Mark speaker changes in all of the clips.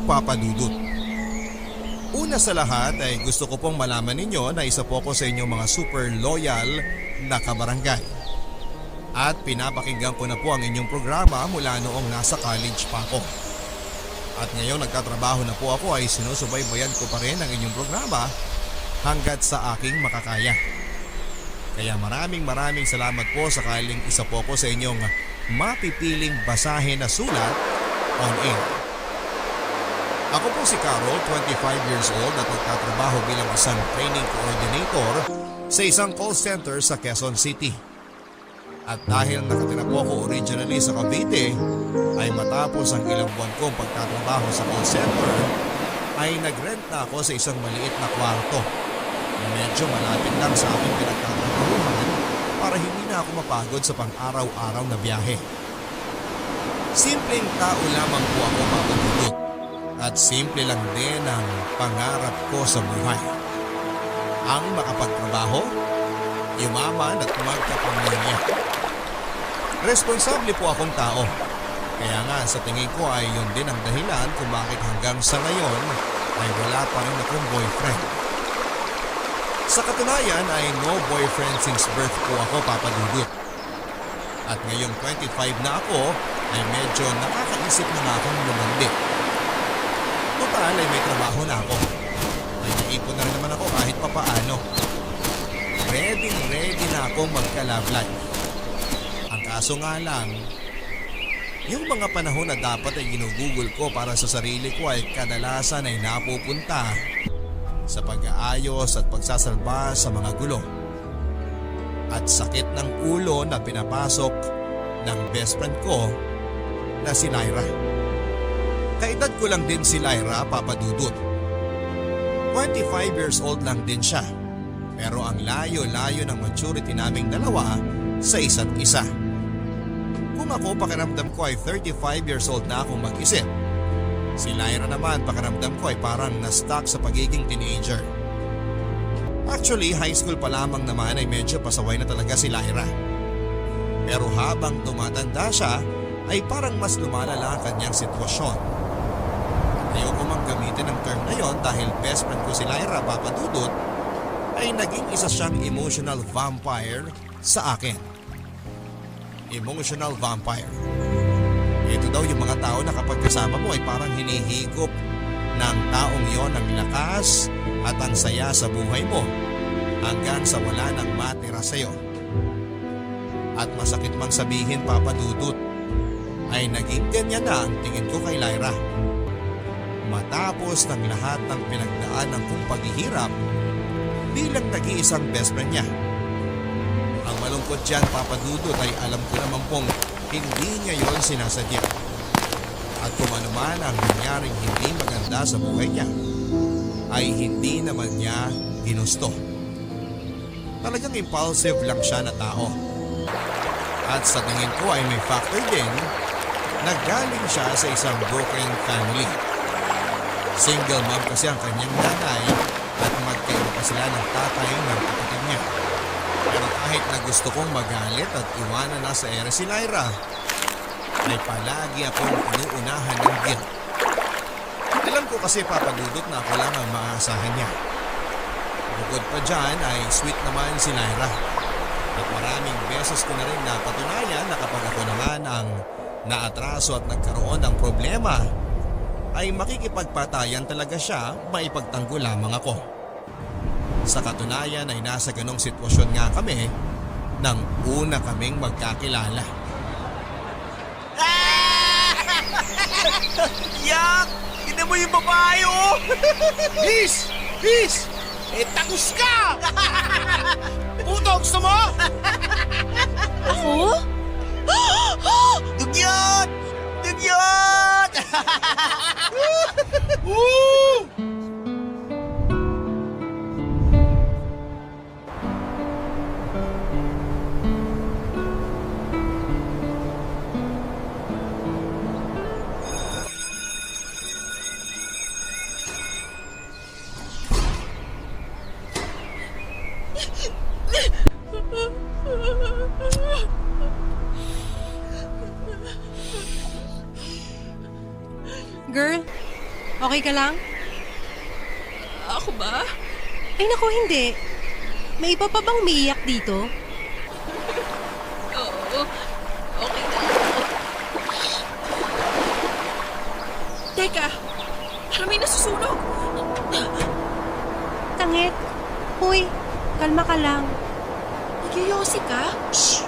Speaker 1: Papa Dudut. Una sa lahat ay gusto ko pong malaman ninyo na isa po ko sa inyong mga super loyal na kabarangay. At pinapakinggan ko na po ang inyong programa mula noong nasa college pa ako. At ngayong nagtatrabaho na po ako ay sinusubaybayan ko pa rin ang inyong programa hanggat sa aking makakaya. Kaya maraming salamat po sakaling isa po ko sa inyong mapipiling basahin na sulat on air. Ako po si Carol, 25 years old at nagtatrabaho bilang isang training coordinator sa isang call center sa Quezon City. At dahil nakatira po ako originally sa Cavite, ay matapos ang ilang buwan kong pagtatrabaho sa call center, ay nagrent na ako sa isang maliit na kwarto na medyo malapit lang sa aking pinagtatrabahuhan para hindi na ako mapagod sa pang-araw-araw na biyahe. Simpleng tao lamang po ako, Papa Dudut. At simple lang din ang pangarap ko sa buhay. Ang makapagtrabaho, yumaman at magkapamilya. Responsable po akong tao. Kaya nga sa tingin ko ay yun din ang dahilan kung bakit hanggang sa ngayon ay wala pa rin akong boyfriend. Sa katunayan ay no boyfriend since birth po ako, Papa Dudut. At ngayong 25 na ako ay medyo nakakaisip na nga akong lumandi. Total ay may trabaho na ako. May naipon na rin naman ako kahit papaano. Ready na akong magka-love life. Ang kaso nga lang, yung mga panahon na dapat ay ginugugol ko para sa sarili ko ay kadalasan ay napupunta sa pag-aayos at pagsasalba sa mga gulo. At sakit ng ulo na pinapasok ng best friend ko na si Lyra. Kaedad ko lang din si Lyra, Papa Dudut. 25 years old lang din siya. Pero ang layo-layo ng maturity naming dalawa sa isa't isa. Kung ako pakiramdam ko ay 35 years old na akong mag-isip. Si Lyra naman pakiramdam ko ay parang na-stuck sa pagiging teenager. Actually, high school pa lamang naman ay medyo pasaway na talaga si Lyra. Pero habang tumatanda siya ay parang mas lumalala ang kanyang sitwasyon. Ayoko mang gamitin ang term na yon dahil best friend ko si Lyra, Papa Dudut, ay naging isa siyang emotional vampire sa akin. Emotional vampire. Ito daw yung mga tao na kapag kasama mo ay parang hinihigop ng taong yon ang lakas at ang saya sa buhay mo hanggang sa wala nang matira sa'yo. At masakit mang sabihin, Papa Dudut, ay naging ganyan na ang tingin ko kay Lyra. Matapos ng lahat ng pinagdaanan kong paghihirap bilang nag-iisang best friend niya. Ang malungkot dyan, Papa Dudut, ay alam ko naman pong hindi niya yon sinasadya. At kung ano man ang nangyaring hindi maganda sa buhay niya, ay hindi naman niya ginusto. Talagang impulsive lang siya na tao. At sa tingin ko ay may factor din na galing siya sa isang broken family. Single mom kasi ang kanyang nanay at magkaiba pa sila ng tatay ng kapatid niya. Pero kahit na gusto kong magalit at iwanan na sa ere si Lyra, ay palagi akong inuunahan ng guilt. Alam ko kasi, Papa Dudut, na ako lang ang maaasahan niya. Bukod pa dyan ay sweet naman si Lyra. At maraming beses ko na rin napatunayan na kapag ako naman ang naatraso at nagkaroon ng problema, ay makikipagpatayan talaga siya, maipagtanggol lamang ako. Sa katunayan ay nasa ganong sitwasyon nga kami nang una kaming magkakilala.
Speaker 2: Yak! Tignan mo yung babae, oh!
Speaker 3: Peace! Peace! Eh, tagus ka! Puto, gusto mo?
Speaker 4: Ako?
Speaker 2: Dugyot! Dugyot!
Speaker 3: Woo!
Speaker 5: Okay ka lang?
Speaker 4: Ako ba?
Speaker 5: Ay naku, hindi. May iba pa bang umiiyak dito?
Speaker 4: Oo. Okay na ako. Teka! Parang may nasusunog!
Speaker 5: Tangit. Hoy, kalma ka lang.
Speaker 4: Nagyoyosi ka?
Speaker 5: Shh!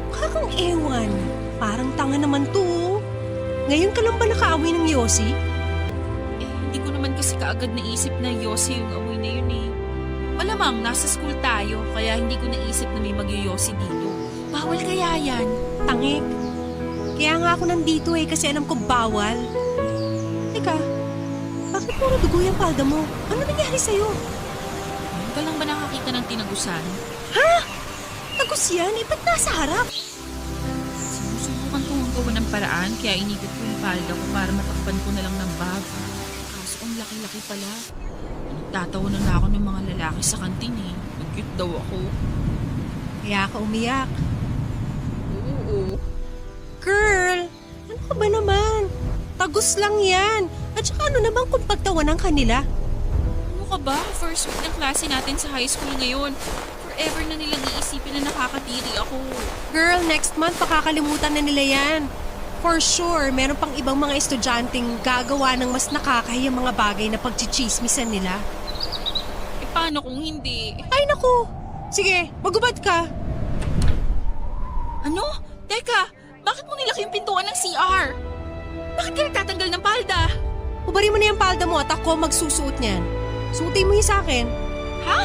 Speaker 5: Kakang ewan. Parang tanga naman to. Ngayon ka lang ba nakaaway ng Yossi?
Speaker 4: Hindi ko naman kasi kaagad naisip na yosi yung amoy na yun eh. Malamang, nasa school tayo, kaya hindi ko naisip na may magyoyosi dito. Bawal kaya yan?
Speaker 5: Tangik. Kaya nga ako nandito kasi alam ko bawal. Teka, bakit puro dugo yung palda mo? Ano nangyari sa'yo?
Speaker 4: Ngayon ka lang ba nakakita ng tinagusan?
Speaker 5: Ha? Tagos yan? Ba't nasa harap?
Speaker 4: Sinusubukan kong gawa ng paraan, kaya inipit ko yung palda ko para matakpan ko na lang ng bag. Kaso ang laki-laki pala. Nagtatawanan na ako ng mga lalaki sa kantin eh. Nag-cute daw ako.
Speaker 5: Kaya ka umiyak.
Speaker 4: Oo.
Speaker 5: Girl, ano ka ba naman? Tagos lang yan. At saka ano naman kung pagtawanan ka nila?
Speaker 4: Ano ka ba? First week ng klase natin sa high school ngayon. Forever na nilang iisipin na nakakatiri ako.
Speaker 5: Girl, next month pakakalimutan na nila yan. For sure, meron pang ibang mga estudyanteng gagawa ng mas nakakahiyang mga bagay na pagchichismisan nila.
Speaker 4: Paano kung hindi?
Speaker 5: Ay naku! Sige, magubad ka.
Speaker 4: Ano? Teka, bakit mo nilaki yung pintuan ng CR? Bakit ka nagtatanggal ng palda?
Speaker 5: Ubarin mo na yung palda mo at ako magsusuot niyan. Suotin mo yun sa akin.
Speaker 4: Ha?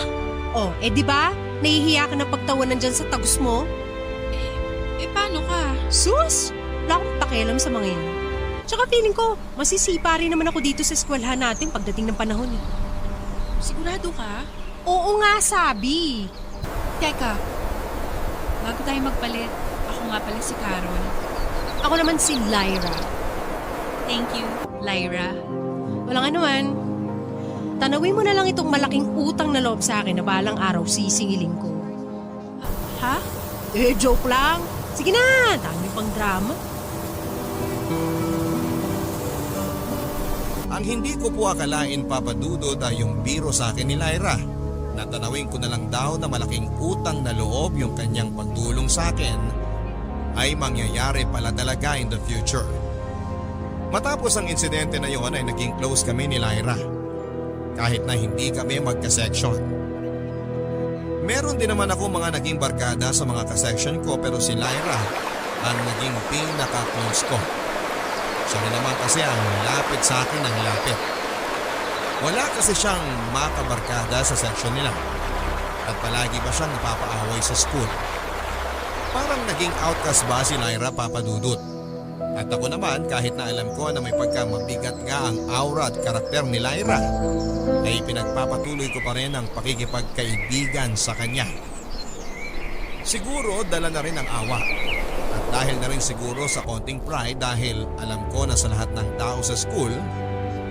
Speaker 5: Oh, di ba? Nahihiya ka na pagtawanan dyan sa tagos mo?
Speaker 4: Paano ka?
Speaker 5: Sus! Wala akong pakialam sa mga yan. Tsaka feeling ko, masisipa rin naman ako dito sa eskwelahan natin pagdating ng panahon eh.
Speaker 4: Sigurado ka?
Speaker 5: Oo nga, sabi.
Speaker 4: Teka, bago tayo magpalit, ako nga pala si Carol.
Speaker 5: Ako naman si Lyra.
Speaker 4: Thank you, Lyra.
Speaker 5: Walang anuman. Tanawin mo na lang itong malaking utang na loob sa akin na balang araw sisingilin ko.
Speaker 4: Ha?
Speaker 5: Joke lang. Sige na, dami pang drama.
Speaker 1: Ang hindi ko po akalain papadudod ay yung biro sa akin ni Lyra. Natanawin ko na lang daw na malaking utang na loob yung kanyang pagtulong sa akin ay mangyayari pala talaga in the future. Matapos ang insidente na yon ay naging close kami ni Lyra. Kahit na hindi kami magka-section. Meron din naman ako mga naging barkada sa mga ka-section ko pero si Lyra ang naging pinaka-close ko. Siya rin naman kasi ang lapit sa akin ng lapit. Wala kasi siyang makabarkada sa section nila. At palagi ba siyang napapaaway sa school. Parang naging outcast ba si Lyra papadudot. At ako naman kahit na alam ko na may pagkamabigat nga ang aura at karakter ni Lyra, ay pinagpapatuloy ko pa rin ang pakikipagkaibigan sa kanya. Siguro dala na rin ang awa. At dahil na rin siguro sa konting pride dahil alam ko na sa lahat ng tao sa school,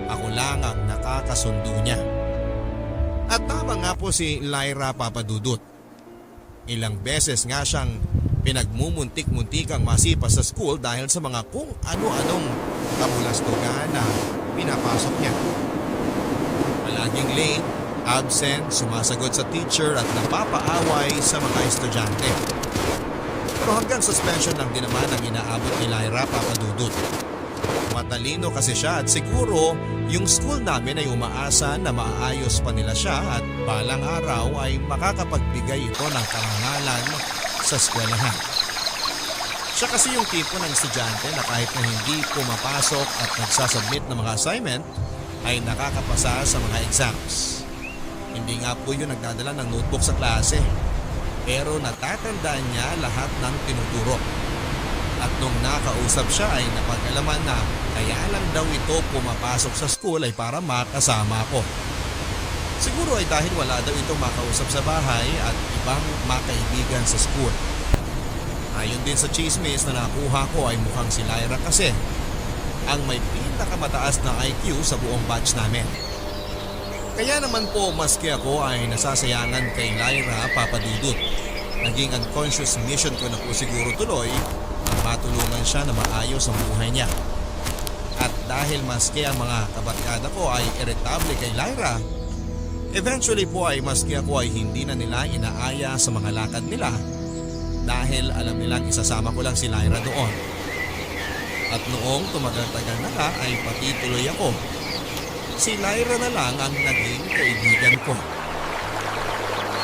Speaker 1: ako lang ang nakakasundo niya. At tama nga po si Lyra papadudot. Ilang beses nga siyang pinagmumuntik-muntikang masipa sa school dahil sa mga kung ano-anong kabulastugan na pinapasok niya. Palaging late, absent, sumasagot sa teacher at napapaaway sa mga estudyante. Pero hanggang suspension lang din naman ang inaabot ni Lyra papadudot. Matalino kasi siya at siguro yung school namin ay umaasa na maayos pa nila siya at balang araw ay makakapagbigay ito ng karangalan sa eskwelahan. Siya kasi yung tipo ng estudyante na kahit na hindi pumapasok at nagsasubmit ng mga assignment ay nakakapasa sa mga exams. Hindi nga po yun nagdadala ng notebook sa klase. Pero natatandaan niya lahat ng tinuturo. At nung nakausap siya ay napag-alaman na kaya lang daw ito pumapasok sa school ay para makasama ko. Siguro ay dahil wala daw ito makausap sa bahay at ibang makaibigan sa school. Ayon din sa chismis na nakuha ko ay mukhang si Lyra kasi ang may pinakamataas na IQ sa buong batch namin. Kaya naman po maski ako ay nasasayangan kay Lyra papadudot. Naging unconscious mission ko na po siguro tuloy na matulungan siya na maayos ang buhay niya. At dahil maski ang mga kabarkada ko ay irritable kay Lyra, eventually po ay maski ako ay hindi na nila inaaya sa mga lakad nila dahil alam nilang isasama ko lang si Lyra doon. At noong tumagal-tagal na nga ay pati tuloy ako. Si Lyra na lang ang naging kaibigan ko.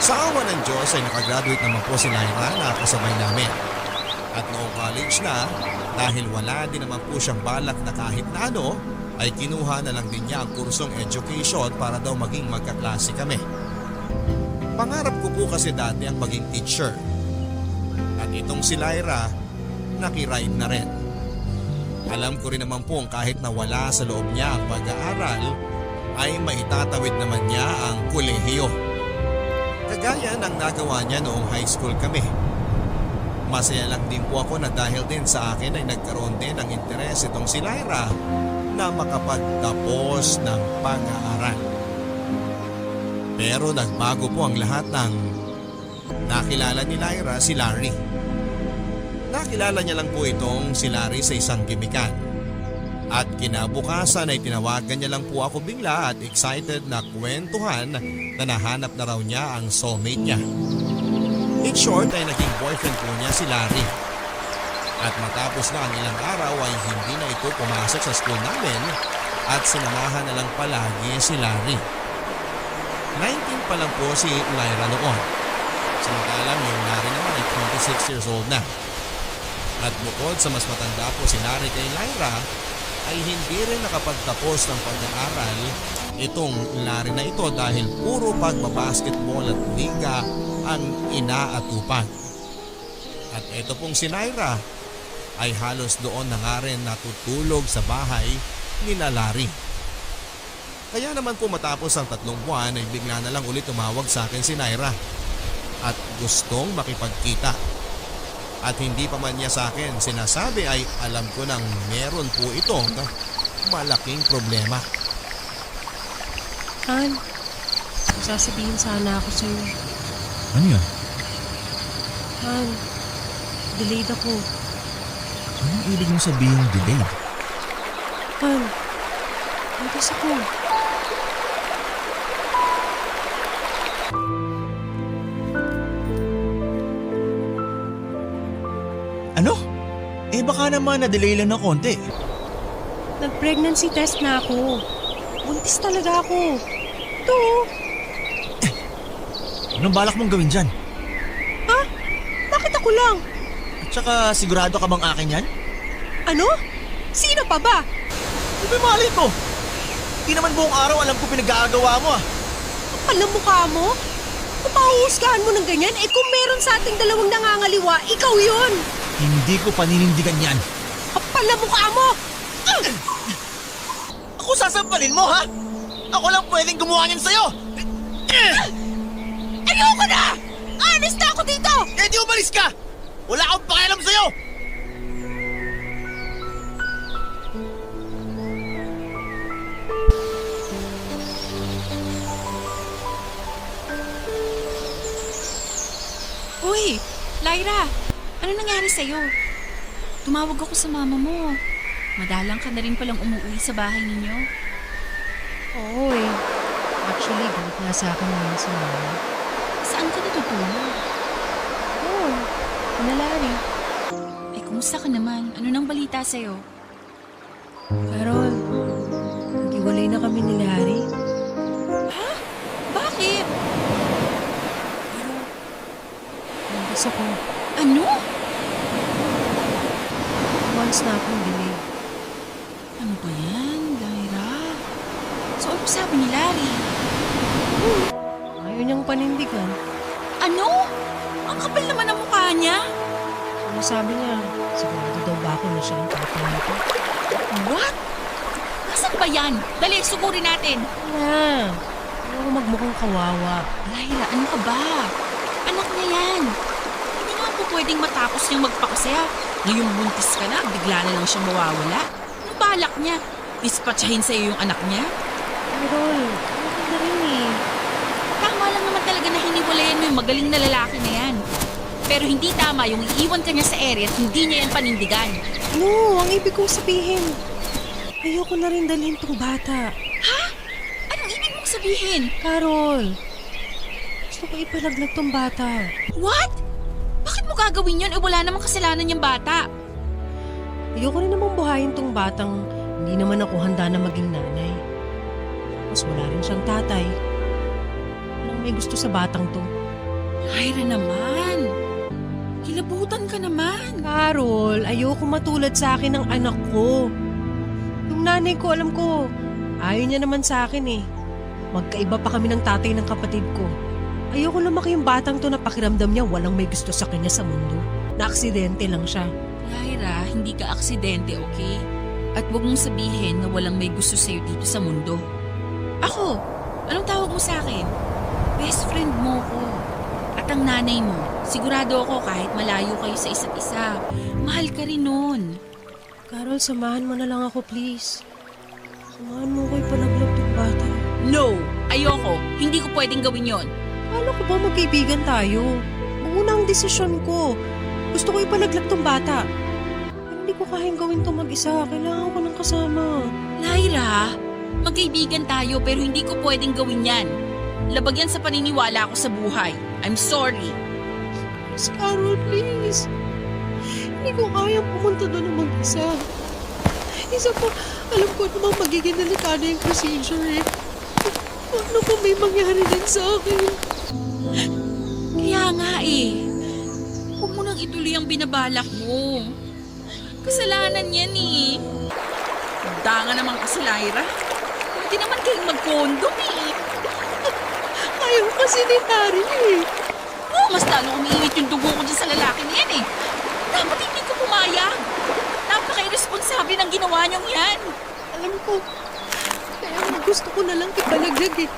Speaker 1: Sa awa ng Diyos ay nakagraduate naman po si Lyra na kasabay namin. At noong college na, dahil wala din naman po siyang balak na kahit na ano, ay kinuha na lang din niya ang kursong education para daw maging magkaklase kami. Pangarap ko po kasi dati ang maging teacher. At itong si Lyra, nakiride na rin. Alam ko rin naman po kahit na wala sa loob niya ang pag-aaral, ay maitatawid naman niya ang kolehiyo. Kagaya ng nagawa niya noong high school kami. Masaya lang din po ako na dahil din sa akin ay nagkaroon din ng interes itong si Lyra na makapagtapos ng pag-aaral. Pero nagbago po ang lahat ng nakilala ni Lyra si Larry. Nakilala niya lang po itong si Larry sa isang gimikan. At kinabukasan ay tinawagan niya lang po ako bigla at excited na kwentuhan na nahanap na raw niya ang soulmate niya. In short ay naging boyfriend po niya si Larry. At matapos na ang ilang araw ay hindi na ito pumasok sa school namin at sinamahan na lang palagi si Larry. 19 pa lang po si Lyra noon. Samantalang yung Larry naman ay 26 years old na. At bukod sa mas matanda po si Larry kay Lyra, ay hindi rin nakapagtapos ng pag-aaral itong Larry na ito dahil puro pagbabasketball at liga ang inaatupag. At ito pong si Lyra ay halos doon na nga rin natutulog sa bahay ni Larry. Kaya naman po matapos ang 3 buwan ay bigla na lang ulit tumawag sa akin si Lyra at gustong makipagkita. At hindi pa man niya sa akin sinasabi ay alam ko nang meron po itong malaking problema.
Speaker 5: Han, sasabihin sana ako sa'yo.
Speaker 3: Ano yun?
Speaker 5: Han, delayed ako.
Speaker 3: Anong ibig mong sabihin delayed?
Speaker 5: Han, buntis ako.
Speaker 3: Ano? Eh baka naman na-delay lang na konti.
Speaker 5: Nag-pregnancy test na ako. Buntis talaga ako. Ito.
Speaker 3: Anong balak mong gawin dyan?
Speaker 5: Ha? Bakit ako lang?
Speaker 3: At saka sigurado ka bang akin yan?
Speaker 5: Ano? Sino pa ba?
Speaker 3: Di ba malay ko? Di naman buong araw alam ko pinag-aagawa mo ah.
Speaker 5: Kapal ng mukha mo? Kung mahuhusgahan mo ng ganyan, eh kung meron sa ating dalawang nangangaliwa, ikaw yun!
Speaker 3: Hindi ko paninindigan yan.
Speaker 5: Kapal ng mukha mo!
Speaker 3: Ako sasampalin mo ha? Ako lang pwedeng gumawa niyan sa'yo!
Speaker 5: Ayoko na! Honest na ako dito!
Speaker 3: Eh di umalis ka! Wala akong pakialam sa'yo!
Speaker 4: Uy, Lyra, ano nangyari sa'yo? Tumawag ako sa mama mo. Madalang ka na rin palang umuwi sa bahay ninyo.
Speaker 5: Oo eh. Actually, galit nga sa akin ngayon si Mama.
Speaker 4: Saan ka natutulog?
Speaker 5: Oo, pinalari.
Speaker 4: Eh, kumusta ka naman? Ano nang balita sa'yo?
Speaker 5: Carol, nag-iwalay na kami ni Larry.
Speaker 4: Ha? Bakit?
Speaker 5: Pero, nandis ako.
Speaker 4: Ano?
Speaker 5: Once na akong delay.
Speaker 4: Ano ba yan, Lyra? So, ano sabi ni Larry?
Speaker 5: Ayaw niyang panindigan.
Speaker 4: Ano? Ang kapal naman ang mukha niya.
Speaker 5: Ano sabi niya? Sigurado daw ba ako na siya ang tatay nito?
Speaker 4: What? Nasaan ba yan? Dali, sugurin natin.
Speaker 5: Na, ayaw magmukhang kawawa.
Speaker 4: Lyra, ano ka ba? Anak niya yan. Hindi nga po pwedeng matapos niyang magpakasaya. Ngayong buntis ka na, bigla na lang siyang mawawala. Ano balak niya? Dispatchahin sa'yo yung anak niya?
Speaker 5: Carol, ano ka na rin eh?
Speaker 4: Tama lang naman talaga na hiniwalayan mo yung magaling na lalaki na yan. Pero hindi tama yung iiwan ka niya sa area at hindi niya yan panindigan.
Speaker 5: No, ang ibig kong sabihin. Ayoko na rin dalhin tong bata.
Speaker 4: Anong ibig mong sabihin?
Speaker 5: Carol, gusto ko ipalaglag tong bata.
Speaker 4: What? Bakit mo gagawin yun? Wala namang kasalanan yung bata.
Speaker 5: Ayoko rin namang buhayin tong batang hindi naman ako handa na maging nanay. Mas wala rin siyang tatay. Walang may gusto sa batang to.
Speaker 4: Lyra naman. Kilabutan ka naman.
Speaker 5: Carol, ayoko matulad sa akin ng anak ko. Yung nanay ko, alam ko, ayaw niya naman sa akin eh. Magkaiba pa kami ng tatay ng kapatid ko. Ayoko lumaki yung batang to na pakiramdam niya walang may gusto sa kanya sa mundo. Na-aksidente lang siya.
Speaker 4: Lyra, hindi ka aksidente, okay? At huwag mong sabihin na walang may gusto sa'yo dito sa mundo. Ako, anong tawag mo sa akin? Best friend mo ko. At ang nanay mo, sigurado ako kahit malayo kayo sa isa't isa, mahal ka rin nun.
Speaker 5: Carol, samahan mo na lang ako, please. Samahan mo ko ipalaglag tong bata.
Speaker 4: No! Ayoko! Hindi ko pwedeng gawin yon.
Speaker 5: Paano ko ba magkaibigan tayo? Mauna ang desisyon ko. Gusto ko ipalaglag tong bata. Pero hindi ko kayang gawin to mag-isa. Kailangan ko ng kasama.
Speaker 4: Lyra, magkaibigan tayo pero hindi ko pwedeng gawin yan. Labag yan sa paniniwala ko sa buhay. I'm sorry.
Speaker 5: Please, Carol, please. Hindi ko kayang pumunta doon ng mag-isa. Isa pa, alam ko namang magiging delikado yung procedure eh. Ano kung may mangyari din sa akin?
Speaker 4: Kaya nga eh. Huwag mo nang ituloy ang binabalak mo. Kasalanan yan eh. Handa nga naman kasi, Lyra. Hindi naman kayong mag-condom eh.
Speaker 5: Ayaw kasi ni Daryl eh.
Speaker 4: Oh, mas lalo umiinit yung dugo ko dyan sa lalaki niyan eh. Dapat hindi ko pumayag. Napaka-irresponsable ng ginawa niyong yan.
Speaker 5: Alam ko. Kaya gusto ko na lang ipalaglag eh.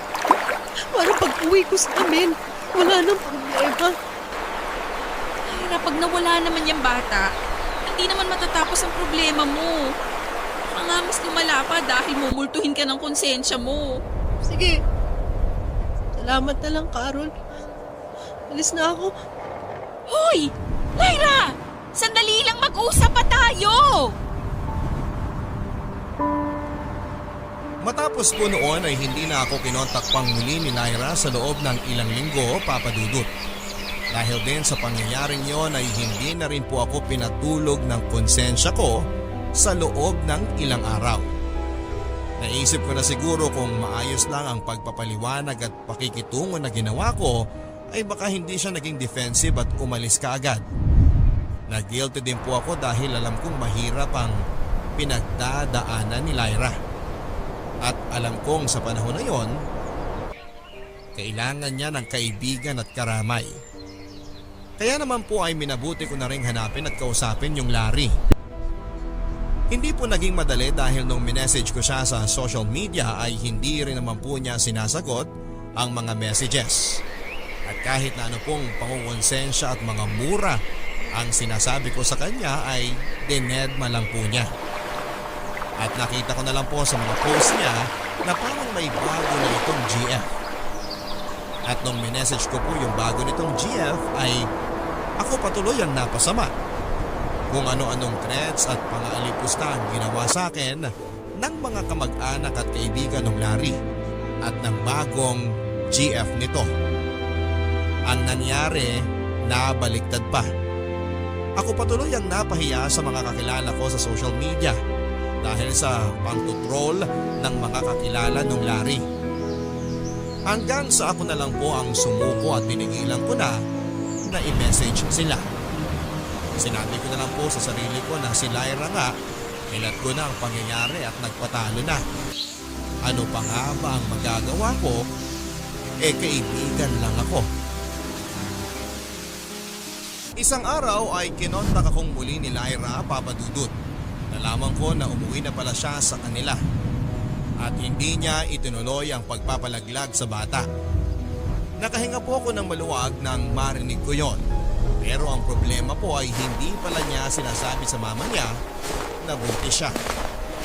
Speaker 5: Para pag-uwi ko sa amin, wala nang problema.
Speaker 4: Lyra, pag nawala naman yung bata, hindi naman matatapos ang problema mo. Baka nga mas lumala pa dahil mumultuhin ka ng konsensya mo.
Speaker 5: Sige. Salamat na lang, Carol. Alis na ako.
Speaker 4: Hoy! Lyra! Sandali lang mag-usap pa tayo!
Speaker 1: Matapos po noon ay hindi na ako kinontak pang muli ni Lyra sa loob ng ilang linggo, Papa Dudut. Dahil din sa pangyayaring yon ay hindi na rin po ako pinatulog ng konsensya ko sa loob ng ilang araw. Naisip ko na siguro kung maayos lang ang pagpapaliwanag at pakikitungo na ginawa ko ay baka hindi siya naging defensive at umalis ka agad. Nag-guilty din po ako dahil alam kong mahirap ang pinagdadaanan ni Lyra. At alam kong sa panahon na yon, kailangan niya ng kaibigan at karamay. Kaya naman po ay minabuti ko na rin hanapin at kausapin yung Larry. Hindi po naging madali dahil nung minessage ko siya sa social media ay hindi rin naman po niya sinasagot ang mga messages. At kahit na ano pong pangungonsensya at mga mura ang sinasabi ko sa kanya ay dinedma lang po niya. At nakita ko na lang po sa mga post niya na parang may bago na itong GF. At nung minessage ko po yung bago nitong GF ay ako patuloy ang napasama. Kung ano-anong threats at pang-aalipusta ang ginawa sa akin ng mga kamag-anak at kaibigan ng Larry at ng bagong GF nito. Ang nangyari, nabaliktad pa. Ako patuloy ang napahiya sa mga kakilala ko sa social media dahil sa pangtutrol ng mga kakilala ng Larry. Hanggang sa ako na lang po ang sumuko at tinigilan ko na i-message sila. Sinabi ko na lang po sa sarili ko na si Lyra nga, nilat ko na ang pangyayari at nagpatalo na. Ano pa nga ba ang magagawa ko? Kaibigan lang ako. Isang araw ay kinontak akong muli ni Lyra, Papa Dudut. Nalaman ko na umuwi na pala siya sa kanila. At hindi niya itinuloy ang pagpapalaglag sa bata. Nakahinga po ako ng maluwag nang marinig ko yon. Pero ang problema po ay hindi pala niya sinasabi sa mama niya na buntis siya.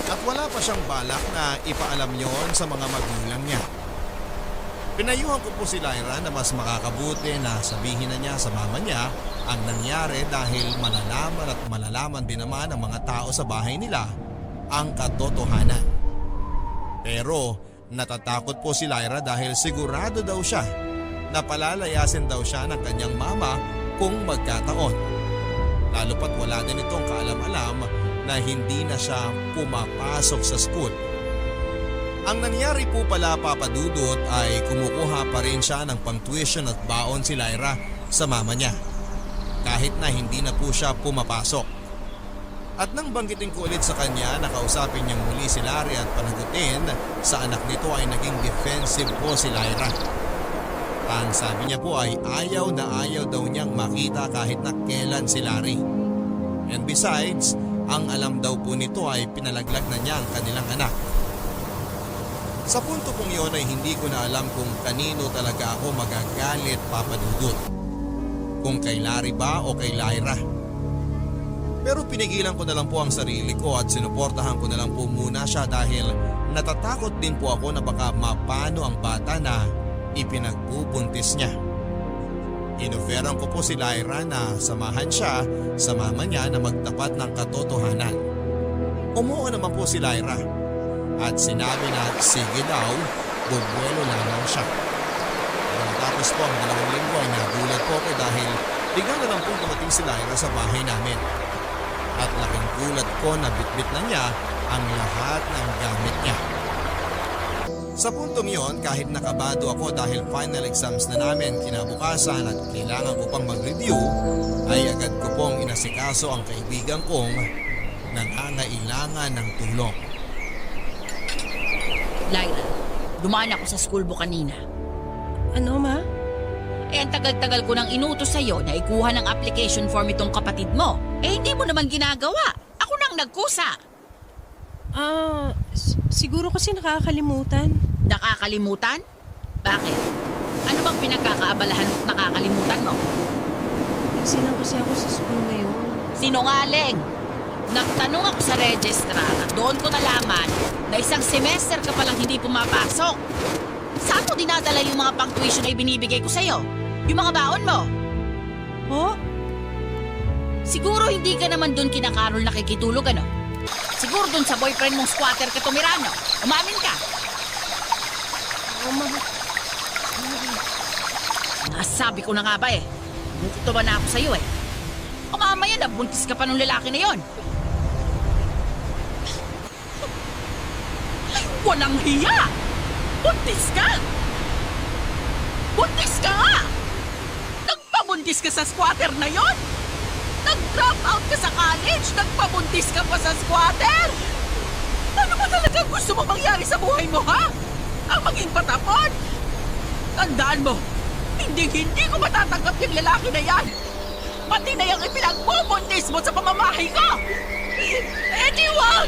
Speaker 1: At wala pa siyang balak na ipaalam yon sa mga magulang niya. Pinayuhan ko po si Lyra na mas makakabuti na sabihin na niya sa mama niya ang nangyari dahil malalaman at malalaman din naman ng mga tao sa bahay nila ang katotohanan. Pero natatakot po si Lyra dahil sigurado daw siya na palalayasin daw siya ng kanyang mama kung magkataon. Lalo pat wala din itong kaalam-alam na hindi na siya pumapasok sa school. Ang nangyari po pala, Papa Dudut, ay kumukuha pa rin siya ng pang-tuition at baon si Lyra sa mama niya. Kahit na hindi na po siya pumapasok. At nang banggitin ko ulit sa kanya na kausapin niyang muli si Larry at panagutin sa anak nito ay naging defensive po si Lyra. Ang sabi niya po ay ayaw na ayaw daw niyang makita kahit na kailan si Larry. And besides, ang alam daw po nito ay pinalaglag na niya ang kanilang anak. Sa punto pong yun ay hindi ko na alam kung kanino talaga ako magagalit, Papa Dudut. Kung kay Larry ba o kay Lyra. Pero pinigilan ko na lang po ang sarili ko at sinuportahan ko na lang po muna siya dahil natatakot din po ako na baka mapano ang bata na ipinagbubuntis niya. Inoferan ko po si Lyra na samahan siya sa mama niya na magtapat ng katotohanan. Umuo naman po si Lyra at sinabi na sige daw, bubuelo lamang siya. Matapos po ang 2 linggo ay nagulat po ako dahil bigla na lang po dumating si Lyra sa bahay namin. At laking gulat ko na bitbit na niya ang lahat ng gamit niya. Sa puntong yon, kahit nakabado ako dahil final exams na namin kinabukasan at kailangan ko pang mag-review, ay agad ko pong inasikaso ang kaibigan kong nangangailangan ng tulong.
Speaker 4: Lyra, dumaan ako sa school book kanina.
Speaker 5: Ano, Ma?
Speaker 4: Ang tagal-tagal ko nang inutos sa'yo na ikuha ng application form itong kapatid mo. Hindi mo naman ginagawa. Ako nang nagkusa.
Speaker 5: Siguro kasi nakakalimutan.
Speaker 4: Nakakalimutan? Bakit? Ano bang pinagkakaabalahan at nakakalimutan mo?
Speaker 5: Nagsilang kasi ako sa school ngayon.
Speaker 4: Sinungaling! Nagtanong ako sa registrar at doon ko nalaman na isang semester ka palang hindi pumapasok. Saan mo dinadala yung mga pang-tuition na ibinibigay ko sa'yo? Yung mga baon mo?
Speaker 5: Oh?
Speaker 4: Siguro hindi ka naman doon kina Carol nakikitulog, ano? Siguro doon sa boyfriend mong squatter ka tumirano. Umamin ka. Nasabi ko na nga ba eh. Bukuto ba na ako sa'yo eh. O mamaya nabuntis ka pa nung lalaki na yon. Ay, walang hiya! Buntis ka! Buntis ka nga! Nagpabuntis ka sa squatter na yon? Nag-drop out ka sa college, nagpabuntis ka pa sa squatter? Ano ba talaga gusto mo mangyari sa buhay mo, ha? Ang maging patapon? Tandaan mo, hindi ko matatanggap yung lalaki na yan. Pati na yung ipinagbubuntis mo sa pamamahay ko. Wag!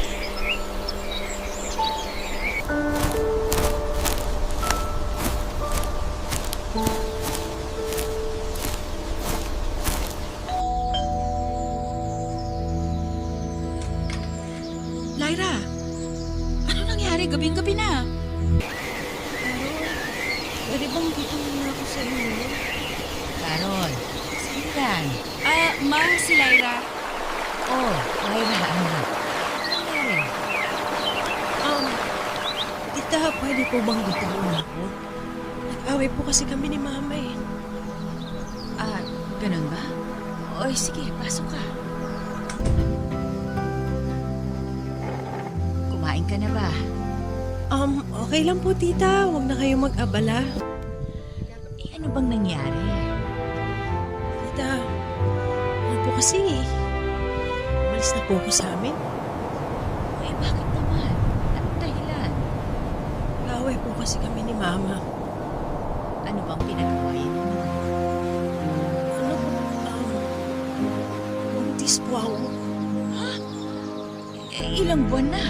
Speaker 4: Lyra, ano nangyari? Gabing-gabi na.
Speaker 5: Pwede bang dito muna ako sa inyo?
Speaker 6: Carol, saan yan?
Speaker 4: Ma, si Lyra.
Speaker 6: Oh, Lyra, anak. Ano nangyari?
Speaker 5: Tita, pwede po bang dito muna ako? Nag-away po kasi kami ni Mama eh.
Speaker 6: Ganun ba? Oy, sige, pasok ka. Kumain ka na ba?
Speaker 5: Okay lang po, Tita. Huwag na kayong mag-abala.
Speaker 6: Ano bang nangyari?
Speaker 5: Tita, ano po kasi umalis na po ako sa amin.
Speaker 6: Bakit naman? Anong dahilan?
Speaker 5: Nag-away po kasi kami ni Mama.
Speaker 6: Ano bang pinag-awayan mo?
Speaker 5: Buntis po ako.
Speaker 6: Ilang buwan na?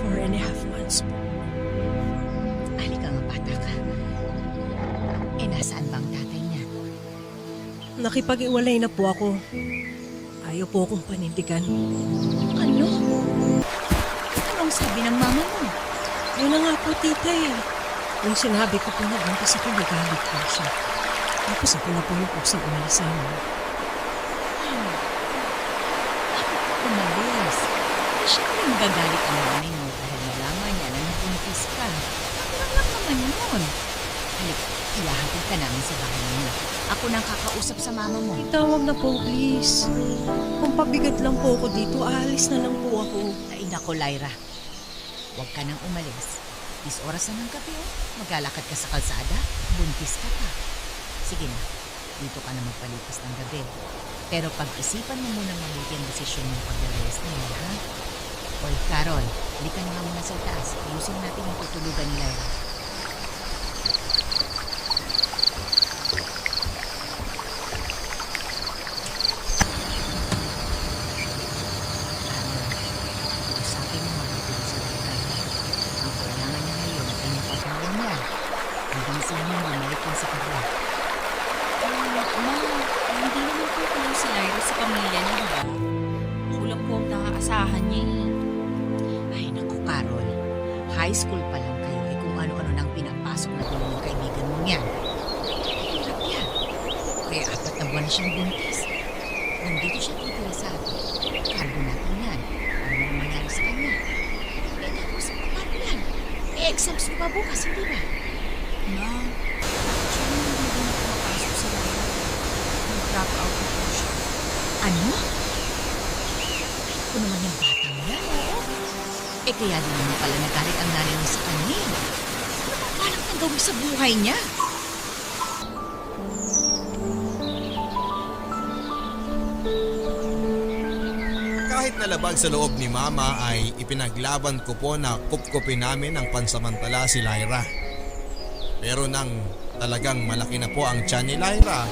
Speaker 5: 4.5 months po.
Speaker 6: Halika nga, bata ka. Nasaan bang tatay niya?
Speaker 5: Nakipag-iwalay na po ako. Ayaw po akong panindigan.
Speaker 6: Ano? Anong sabi ng mama mo?
Speaker 5: Yun na nga po, Tita eh. Yung sinabi ko po na buntis ako, nagalit po siya. Tapos ako na po yung pusang umalis sa amin.
Speaker 6: Umalis. Siyempre magagalit ang nanay mo dahil nalaman niya na nabuntis ka. Parang lang naman yun. Halika, iyahatid ka namin sa bahay niyo. Ako nang kakausap sa mama mo.
Speaker 5: Tawag na po, please. Kung pabigat lang po ako dito, aalis na lang po ako.
Speaker 6: Ay nako, Lyra. Huwag ka nang umalis. 10 oras na ng gabi, oh. Maglalakad ka sa kalsada. Buntis ka pa. Sige na, dito ka na magpalipas ng gabi. Pero pag-isipan mo muna mabuti ang desisyon ng paglalayas niya, ha? Oy, Carol, halika na nga muna sa taas. Ayusin natin yung tutulugan ni Lyra. Usapin mo mabuti sa Lyra. Ang kailangan niya ngayon ay yung pagkawan niya. Hanggang mo bumalik yan sa kanya.
Speaker 4: Ma, hindi naman po kulang si Lyra sa pamilya niya, diba? Kulang po ang nakaasahan niya eh.
Speaker 6: Ay naku, Carol. High school pa lang kayo eh kung ano-ano nang pinapasok na dulo ng kaibigan mo niyan. Hirap yan. Kaya 4 na buwan na siyang buntis. Nandito siya titira sa atin. Cargo natin yan. Ano man mangyari sa kanya. Eh tapos, paano yan? Eh exams ko pa bukas, hindi ba?
Speaker 4: Ma, actually hindi na pumapasok si Lyra. Nag-drop out na po siya.
Speaker 6: Ano? Ako naman yung bata mo yan, oo. Eh kaya din naman pala nagalit ang nanay niya sa kanya. Ano ba parang nagawin sa buhay niya?
Speaker 1: Kahit nalabag sa loob ni Mama ay ipinaglaban ko po na kupkupin namin ang pansamantala si Lyra. Pero nang talagang malaki na po ang tiyan ni Lyra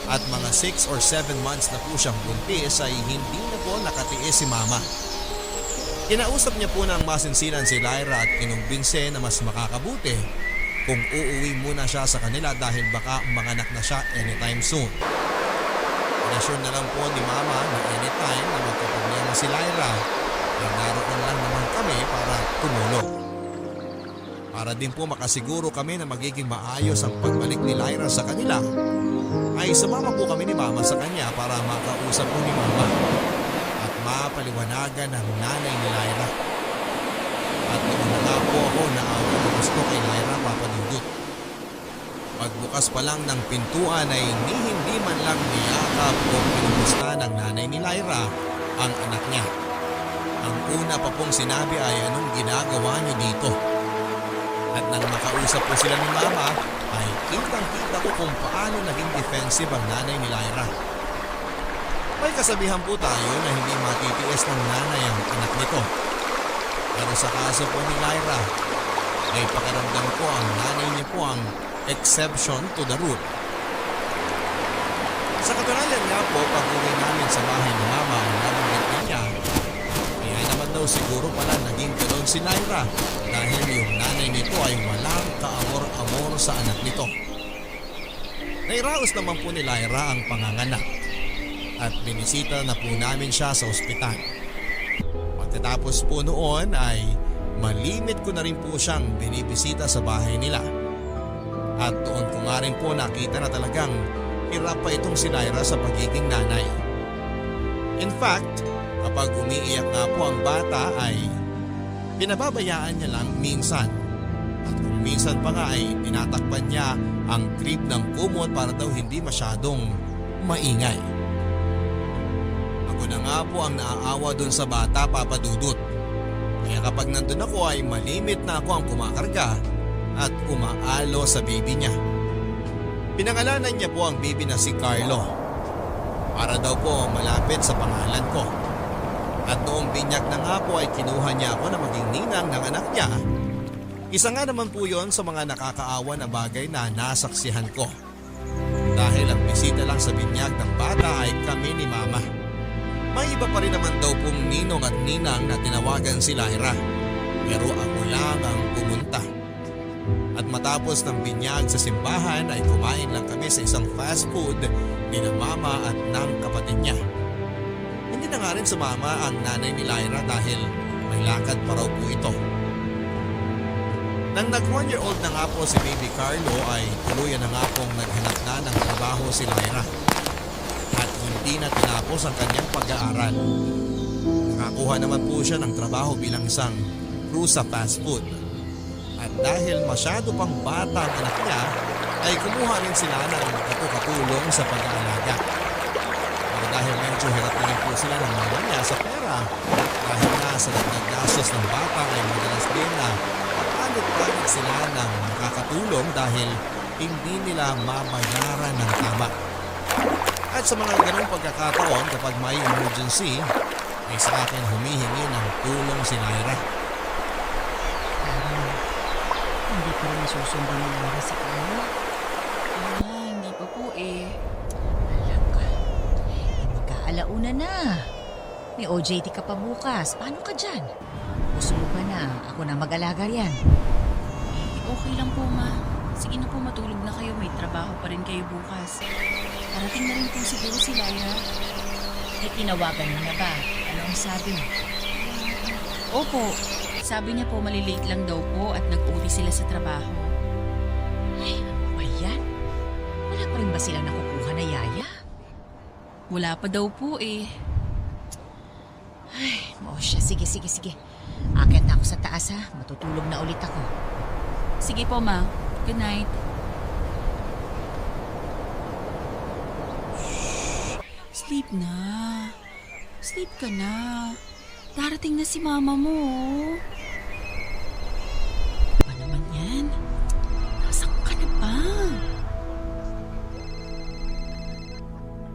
Speaker 1: at mga 6 or 7 months na po siyang buntis ay hindi na po nakatiis si Mama. Kinausap niya po ng masinsinan si Lyra at kinumbinse na mas makakabuti kung uuwi muna siya sa kanila dahil baka manganak na siya anytime soon. Inassure na lang po ni Mama na anytime na magkaproblema si Lyra ay naroon lang naman kami para tumulong. Para din po makasiguro kami na magiging maayos ang pagbalik ni Lyra sa kanila, ay sumama po kami ni Mama sa kanya para makausap po ni Mama at mapaliwanagan ang nanay ni Lyra. At noon na nga po ako naawa na gusto kay Lyra, Papa Dudut. Pagbukas pa lang ng pintuan ay hindi man lang niyakap o pinumusta ng nanay ni Lyra ang anak niya. Ang una pa pong sinabi ay anong ginagawa niyo dito? At nang makausap po sila ni Mama ay kitang-kita ko kung paano naging defensive ang nanay ni Lyra. May kasabihan po tayo na hindi matitiis ng nanay ang anak nito. Pero sa kaso po ni Lyra ay pakiramdam ko ang nanay niya po ang exception to the rule. Sa katunayan nga po, pag-uwi namin sa bahay ni Mama ang nabanggit niya, kaya naman daw siguro pala naging ganoon si Lyra dahil yung nanay nito ay walang kaamor-amor sa anak nito. Nairaos naman po ni Lyra ang panganganak at binisita na po namin siya sa ospital. Pagkatapos po noon ay malimit ko na rin po siyang binibisita sa bahay nila. At doon ko nga rin po nakita na talagang hirap pa itong si Lyra sa pagiging nanay. In fact, kapag umiiyak nga po ang bata ay pinababayaan niya lang minsan. At kung minsan pa nga ay tinatakpan niya ang crib ng kumot para daw hindi masyadong maingay. Ako na nga po ang naaawa dun sa bata, Papa Dudut. Kaya kapag nandun ako ay malimit na ako ang kumakarga at umaalo sa baby niya. Pinangalanan niya po ang baby na si Carlo para daw po malapit sa pangalan ko. At noong binyag na nga po ay kinuha niya ako na maging ninang ng anak niya. Isa nga naman po yon sa mga nakakaawa na bagay na nasaksihan ko. Dahil ang bisita lang sa binyag ng bata ay kami ni Mama. May iba pa rin naman daw pong ninong at ninang na tinawagan si Lyra. Pero ako lang ang pumunta. At matapos ng binyag sa simbahan ay kumain lang kami sa isang fast food ni na Mama at ng kapatid niya. Hindi na nga rin sumama ang nanay ni Lyra dahil may lakad pa raw po ito. Nang nag 1-year-old na nga po si baby Carlo ay tuluyan na nga pong naghanap na ng trabaho si Lyra. At hindi na tinapos ang kanyang pag-aaral. Nakakuha naman po siya ng trabaho bilang isang crew sa fast food. At dahil masyado pang bata ang anak niya, ay kumuha rin sila ng katulong sa pag-aalaga. Pero dahil medyo hirap na rin po sila ng mama niya sa pera, dahil na sa naggastos ng bata ay madalas din na palit-palit sila ng makakatulong dahil hindi nila mabayaran ng tama. At sa mga ganong pagkakataon kapag may emergency, ay sa akin humihingi ng tulong si Lyra.
Speaker 6: Carol, hindi pa rin nasusundan ni Lyra si Carlo.
Speaker 4: Hindi pa po eh.
Speaker 6: Alam ka, magkaalauna na. May OJT ka pa bukas. Paano ka dyan? Gusto mo ba na ako na mag-alaga yan?
Speaker 4: Okay lang po, ma. Sige na po, matulog na kayo. May trabaho pa rin kayo bukas. Parating na rin po siguro si Lyra.
Speaker 6: Eh, tinawagan mo na ba? Ano ang sabi mo?
Speaker 4: Opo. Sabi niya po malilate lang daw po at nag-uwi sila sa trabaho.
Speaker 6: Ay, ano ba yan? Wala pa rin ba silang nakukuha na yaya?
Speaker 4: Wala pa daw po eh.
Speaker 6: Ay, o siya. Sige. Akit na ako sa taas ha. Matutulog na ulit ako.
Speaker 4: Sige po, ma. Good night. Sleep na. Sleep ka na. Darating na si mama mo. Ano naman yan? Nasaan ka na ba?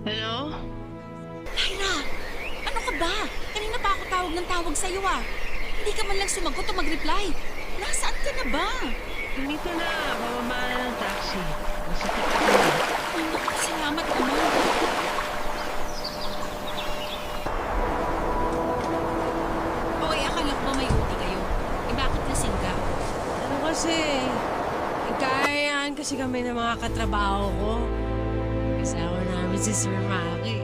Speaker 5: Hello?
Speaker 4: Lyra! Ano ka ba? Kanina pa ako tawag ng tawag sa'yo ah. Hindi ka man lang sumagot o mag-reply. Nasaan ka na ba?
Speaker 5: Dito na, bababa na ng taxi. Masakit ako na.
Speaker 4: Ay, naku, salamat naman. Okay, akala ko ba may uti kayo? Eh bakit lasing ka?
Speaker 5: Ano kasi, nagkayaan kasi kami ng mga katrabaho ko. Kasama namin si Sir Maki.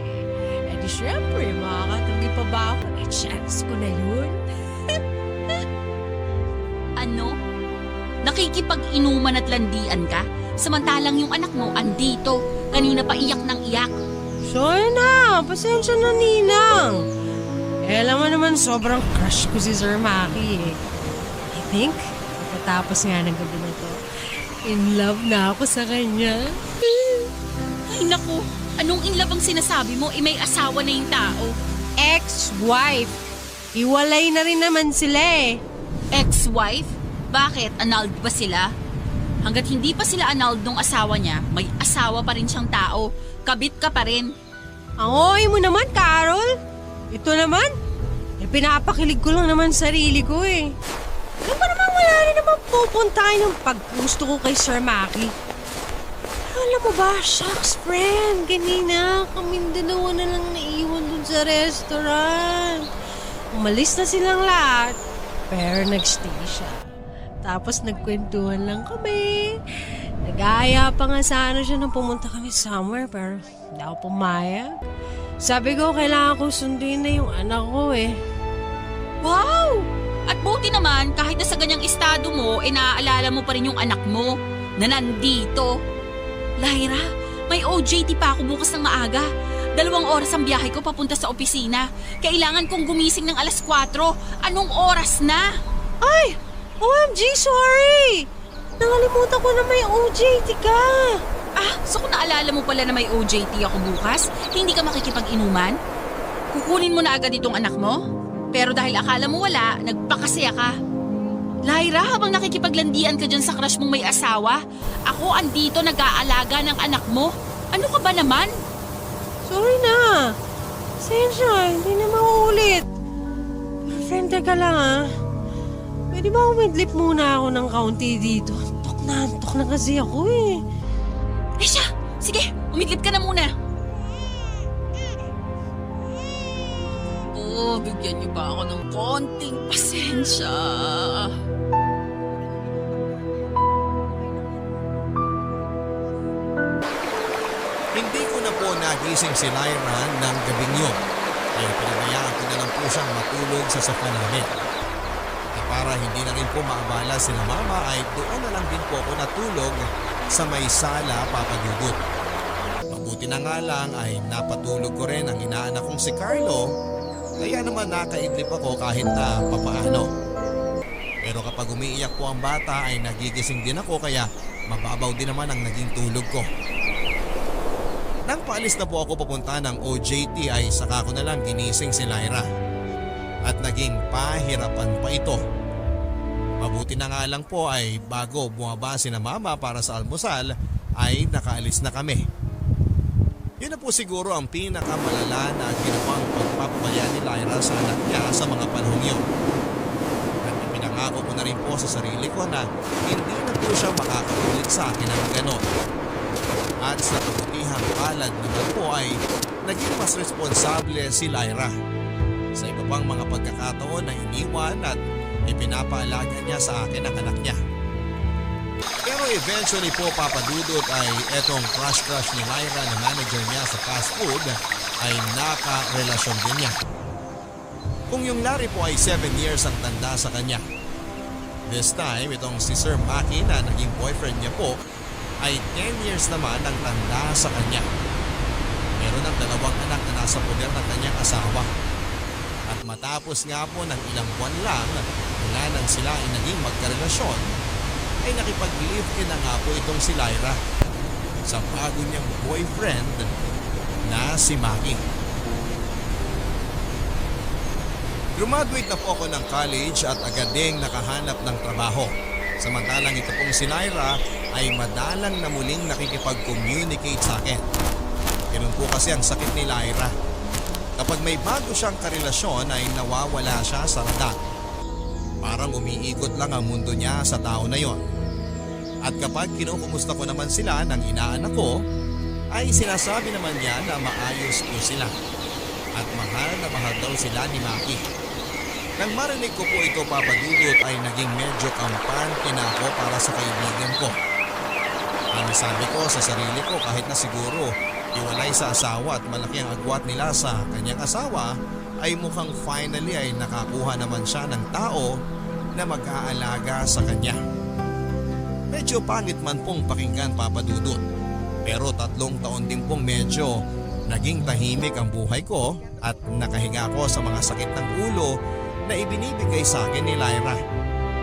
Speaker 5: Eh di syempre, makakatanggi pa ba ako? Eh chance ko na yun.
Speaker 4: Ano? Nakikipag-inuman at landian ka? Samantalang yung anak mo andito. Kanina pa iyak ng iyak.
Speaker 5: Sorry na, pasensya na ninang. Eh alam mo naman sobrang crush ko si Sir Maki eh. I think, pagkatapos nga ng gabi na to, in love na ako sa kanya.
Speaker 4: Ay naku, anong inlove ang sinasabi mo? Eh may asawa na yung tao.
Speaker 5: Ex-wife. Iwalay na rin naman sila eh.
Speaker 4: Ex-wife? Bakit? Annulled ba sila? Hanggat hindi pa sila annulled nung asawa niya, may asawa pa rin siyang tao. Kabit ka pa rin.
Speaker 5: Ang oy mo naman, Carol. Ito naman, eh pinapakilig ko lang naman sarili ko eh. Ano ba naman wala rin naman pupuntahan yung paggusto ko kay Sir Maki? Alam mo ba, shucks friend, kanina kaming dalawa na lang naiwan dun sa restaurant. Umalis na silang lahat, pero nagstay siya. Tapos nagkwentuhan lang kami. Nag-aaya pa nga sana siya nang pumunta kami somewhere, pero hindi ako pumayag. Sabi ko, kailangan ko sunduin na yung anak ko eh.
Speaker 4: Wow! At buti naman, kahit na sa ganyang estado mo, eh naaalala mo pa rin yung anak mo na nandito. Lyra, may OJT pa ako bukas ng maaga. 2 oras ang biyahe ko papunta sa opisina. Kailangan kong gumising ng 4:00. Anong oras na?
Speaker 5: Ay! OMG, sorry! Nakalimutan ko na may OJT ka.
Speaker 4: So kung naalala mo pala na may OJT ako bukas, hindi ka makikipag-inuman? Kukunin mo na agad itong anak mo? Pero dahil akala mo wala, nagpakasaya ka. Lyra, habang nakikipaglandian ka dyan sa crush mong may asawa, ako andito nag-aalaga ng anak mo. Ano ka ba naman?
Speaker 5: Sorry na. Sensya, hindi na mauulit. Friend, teka lang ah. Pwede ba umidlip muna ako ng kaunti dito? Antok na kasi ako eh.
Speaker 4: Siya, sige, umidlip ka na muna. Bigyan niyo ba ako ng konting pasensya?
Speaker 1: Hindi ko na po nagising si Lyra ng gabing yun. Kaya pinabayaan ko na lang po siyang matulog sa sofa namin. At para hindi na rin po maabala sila mama ay doon na lang din po ako natulog sa may sala papagugot. Mabuti na nga lang ay napatulog ko rin ang inaanak kong si Carlo Kaya naman nakaidlip ako kahit na papaano. Pero kapag umiiyak po ang bata ay nagigising din ako kaya mababaw din naman ang naging tulog ko. Nang paalis na po ako papunta ng OJT ay saka ko na lang ginising si Lyra. At naging pahirapan pa ito. Mabuti na nga lang po ay bago bumaba si na mama para sa almusal ay nakaalis na kami. Yun na po siguro ang pinakamalala na ginawang pagpapabaya ni Lyra sa anak niya sa mga panahong yun. At ipinangako ko na rin po sa sarili ko na hindi na po siya makakaulit sa akin ng gano'n. At sa kabutihang palad naman po ay naging mas responsable si Lyra. Sa iba pang mga pagkakataon na iniwan at ipinapaalaga niya sa akin ang anak niya. Pero eventually po papadudot ay etong crush ni Lyra na manager niya sa fast food ay naka-relasyon din niya. Kung yung Larry po ay 7 years ang tanda sa kanya. This time itong si Sir Maki na naging boyfriend niya po ay 10 years naman ang tanda sa kanya. Meron ng 2 anak na nasa poder ng kanyang asawa. At matapos nga po ng ilang buwan lang mula nang sila ay naging magkarelasyon, ay nakipag-live-in na nga po itong si Lyra sa bago niyang boyfriend na si Maki. Graduate na po ako ng college at agad ding nakahanap ng trabaho. Samantalang ito pong si Lyra ay madalang na muling nakikipag-communicate sa akin. Ganun po kasi ang sakit ni Lyra. Kapag may bago siyang karelasyon ay nawawala siya sa radar. Parang umiikot lang ang mundo niya sa tao na yon. At kapag kinukumusta ko naman sila ng inaanak ko, ay sinasabi naman niya na maayos po sila. At mahal na mahal daw sila ni Maki. Nang marinig ko po ito papadudot ay naging medyo kampante na ako para sa kaibigan ko. Ang sabi ko sa sarili ko kahit na siguro iwalay sa asawa at malaki ang agwat nila sa kanyang asawa ay mukhang finally ay nakakuha naman siya ng tao na mag-aalaga sa kanya. Medyo pangit man pong pakinggan papadudot pero 3 taon din pong medyo naging tahimik ang buhay ko at nakahinga ko sa mga sakit ng ulo na ibinibigay sa akin ni Lyra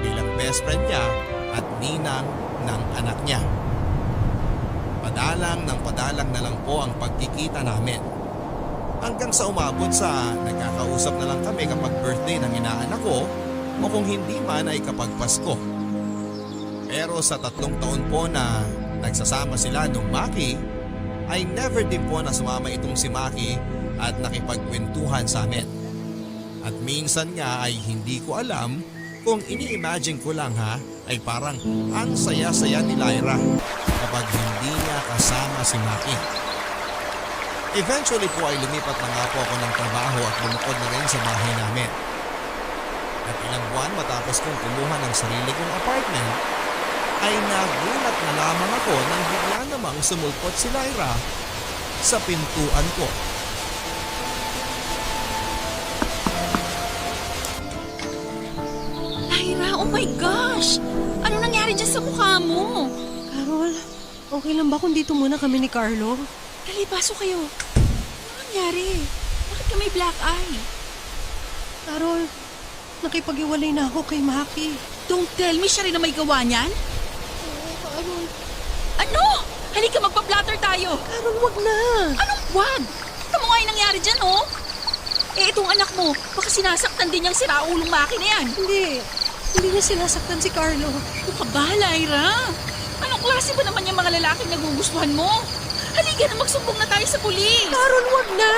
Speaker 1: bilang best friend niya at ninang ng anak niya. Padalang na lang po ang pagkikita namin. Hanggang sa umabot sa nagkakausap na lang kami kapag birthday ng inaanak ko o kung hindi man ay kapag Pasko. Pero sa 3 taon po na nagsasama sila nung Maki ay never din po na sumama itong si Maki at nakipagkwentuhan sa amin. At minsan nga ay hindi ko alam kung ini-imagine ko lang ay parang ang saya-saya ni Lyra kapag hindi niya kasama si Maki. Eventually po ay lumipat na nga po ako ng trabaho at lumukod na rin sa bahay namin. At ilang buwan matapos kong kumuha ng sarili kong apartment, ay nagulat na lamang ako nang bigla namang sumulpot si Lyra sa pintuan ko.
Speaker 4: Lyra, oh my gosh! Ano nangyari dyan sa mukha mo?
Speaker 5: Carol, okay lang ba kung dito muna kami ni Carlo?
Speaker 4: Dali, pasok kayo. Ano nangyari? Bakit ka may black eye?
Speaker 5: Carol, nakipag-iwalay na ako kay Maki.
Speaker 4: Don't tell me siya rin na may gawa niyan?
Speaker 5: Carol,
Speaker 4: Ano? Halika, magpa-platter tayo.
Speaker 5: Carol, wag na.
Speaker 4: Anong wag? Ito mo nga yung nangyari dyan, oh. Eh, itong anak mo, baka sinasaktan din niyang siraulong Maki na yan.
Speaker 5: Hindi niya sinasaktan si Carlo.
Speaker 4: Ano ka ba, Lyra? Anong klase ba naman yung mga lalaking nagugustuhan mo? Halika na, magsumbong na tayo sa pulis.
Speaker 5: Carol, wag na.